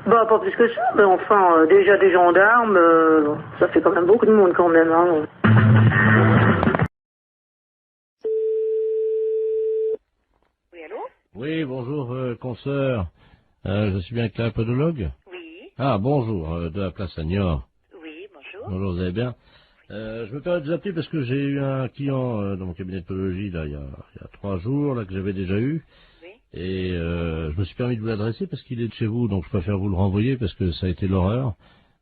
Bah, pas plus que ça, mais enfin, déjà des gendarmes, ça fait quand même beaucoup de monde quand même, hein. Oui, allô? Oui, bonjour, consoeur. Je suis bien avec la podologue? Oui. Ah, bonjour, de la place à Niort. Oui, bonjour. Bonjour, vous allez bien? Je me permets de vous appeler parce que j'ai eu un client dans mon cabinet de podologie, là, il y a 3 jours, là, que j'avais déjà eu. Oui. Et je me suis permis de vous l'adresser parce qu'il est de chez vous, donc je préfère vous le renvoyer parce que ça a été l'horreur.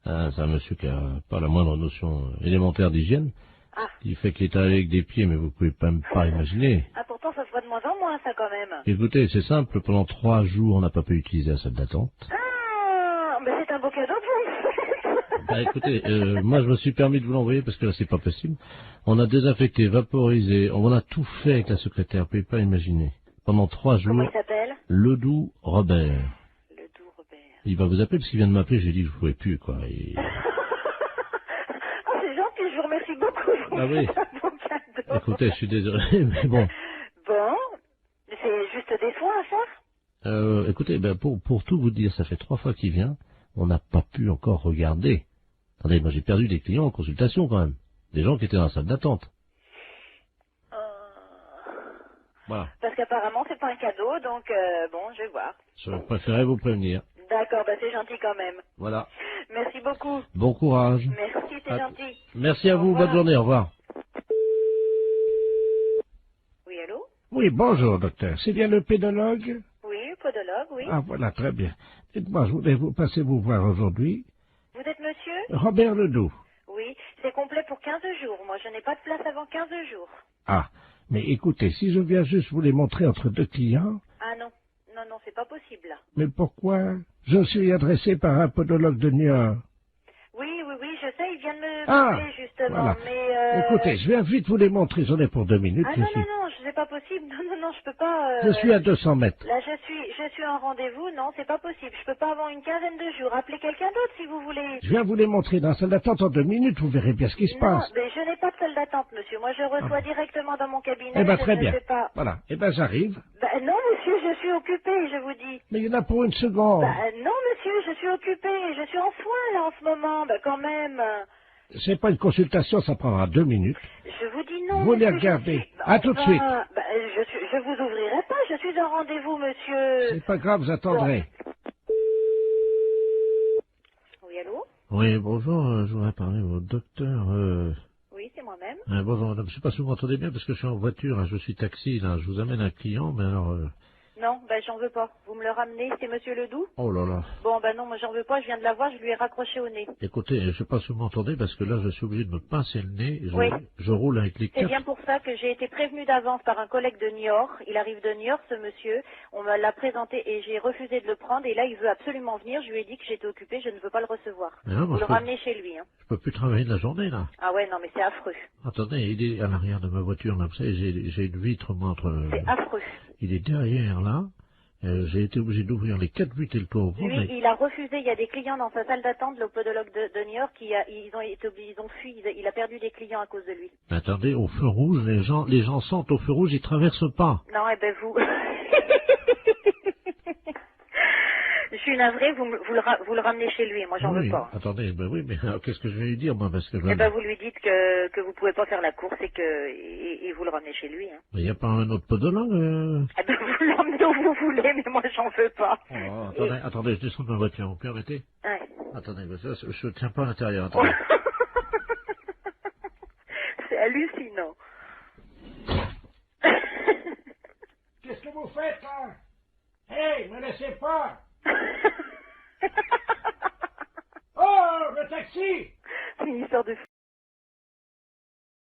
C'est un monsieur qui a pas la moindre notion élémentaire d'hygiène. Ah. Il fait qu'il est allé avec des pieds, mais vous pouvez même pas imaginer. Ah, pourtant, ça se voit de moins en moins, ça, quand même. Écoutez, c'est simple, pendant 3 jours, on n'a pas pu utiliser la salle d'attente. Ah, mais c'est un beau cadeau pour vous. Bah écoutez, moi je me suis permis de vous l'envoyer parce que là c'est pas possible. On a désinfecté, vaporisé, on a tout fait avec la secrétaire, vous pouvez pas imaginer. Pendant 3 jours. Comment il s'appelle? Ledoux Robert. Ledoux Robert. Il va vous appeler parce qu'il vient de m'appeler, j'ai dit que je pouvais plus, quoi. Et... Ah, c'est gentil, je vous remercie beaucoup. Ah oui. C'est un beau cadeau. Écoutez, je suis désolé, mais bon. Bon, c'est juste des soins à faire? Écoutez, ben pour tout vous dire, ça fait 3 fois qu'il vient, on n'a pas pu encore regarder. Attendez, moi j'ai perdu des clients en consultation quand même. Des gens qui étaient dans la salle d'attente. Voilà. Parce qu'apparemment c'est pas un cadeau, donc bon, je vais voir. Je préférais vous prévenir. D'accord, bah c'est gentil quand même. Voilà. Merci beaucoup. Bon courage. Merci, c'est gentil. Merci à vous, bonne journée, au revoir. Oui, allô? Oui, bonjour, docteur. C'est bien le pédologue? Oui, podologue, oui. Ah, voilà, très bien. Dites-moi, je voulais vous passer vous voir aujourd'hui. Vous êtes monsieur? Robert Ledoux. Oui, c'est complet pour 15 jours. Moi, je n'ai pas de place avant 15 jours. Ah, mais écoutez, si je viens juste vous les montrer entre 2 clients... Ah non, non, non, c'est pas possible, là. Mais pourquoi? Je suis adressé par un podologue de Niort. Oui, oui, oui, je sais, il vient de me Ah, appeler, justement, voilà. mais... Écoutez, je viens vite vous les montrer, j'en ai pour 2 minutes. Ah non, non, non, c'est pas possible. Non, non, non, je peux pas... Je suis à 200 mètres. Là, je suis en rendez-vous. Non, c'est pas possible. Je peux pas avant une quinzaine de jours. Appelez quelqu'un d'autre, si vous voulez. Je viens vous les montrer dans la salle d'attente en 2 minutes, vous verrez bien ce qui se Non, passe. mais je n'ai pas de salle d'attente, monsieur. Moi, je reçois directement dans mon cabinet. Eh ben, je très ne bien. sais pas. Voilà. Eh ben, j'arrive. Ben, non, monsieur, je suis occupée, je vous dis. Mais il y en a pour 1 seconde. Ben, non, monsieur, je suis occupée. Je suis en soins, là, en ce moment. Ben, quand même. C'est pas une consultation, ça prendra 2 minutes. Je vous dis non. Vous les monsieur, regardez. À tout de suite. Ben, je vous ouvrirai pas. Je suis en rendez-vous, monsieur. C'est pas grave, vous attendrez. Oui, allô? Oui, bonjour, je voudrais parler au docteur... Oui, c'est moi-même. bonjour madame, je sais pas si vous m'entendez bien parce que je suis en voiture, hein, je suis taxi, là, je vous amène un client, mais alors... Non, ben j'en veux pas. Vous me le ramenez, c'est monsieur Ledoux? Oh là là. Bon, ben non, moi j'en veux pas, je viens de la voir, je lui ai raccroché au nez. Écoutez, je sais pas si vous m'entendez parce que là, je suis obligé de me pincer le nez, Oui. je roule avec les C'est 4... bien pour ça que j'ai été prévenue d'avance par un collègue de Niort. Il arrive de Niort, ce monsieur. On me l'a présenté et j'ai refusé de le prendre. Et là, il veut absolument venir. Je lui ai dit que j'étais occupée, je ne veux pas le recevoir. Mais non, moi, Vous le je peux- ramenez chez lui. Hein. Je peux plus travailler de la journée, là. Ah ouais, non, mais c'est affreux. Attendez, il est à l'arrière de ma voiture, là, vous savez, j'ai une vitre, moi, entre... C'est affreux. Il est derrière, là. J'ai été obligé d'ouvrir les 4 vitres et le toit ouvert, Lui, mais... il a refusé. Il y a des clients dans sa salle d'attente, le podologue de Niort, ils ont fui. Il a perdu des clients à cause de lui. Mais attendez, au feu rouge, les gens sentent au feu rouge, ils traversent pas. Non, eh ben vous... Je suis navrée, vous le ramenez chez lui, moi j'en Oui, veux pas. attendez, ben oui, mais alors, qu'est-ce que je vais lui dire, moi, parce que... Eh ben vous lui dites que vous pouvez pas faire la course et vous le ramenez chez lui. Hein. Mais il n'y a pas un autre podologue Eh ben vous l'emmenez où vous voulez, mais moi j'en veux pas. Oh, attendez, je descends de ma voiture, vous permettez? Ouais. Attendez, parce que je tiens pas à l'intérieur, attendez. C'est hallucinant. Qu'est-ce que vous faites, là? Hey, me laissez pas! Oh, le taxi! C'est une histoire de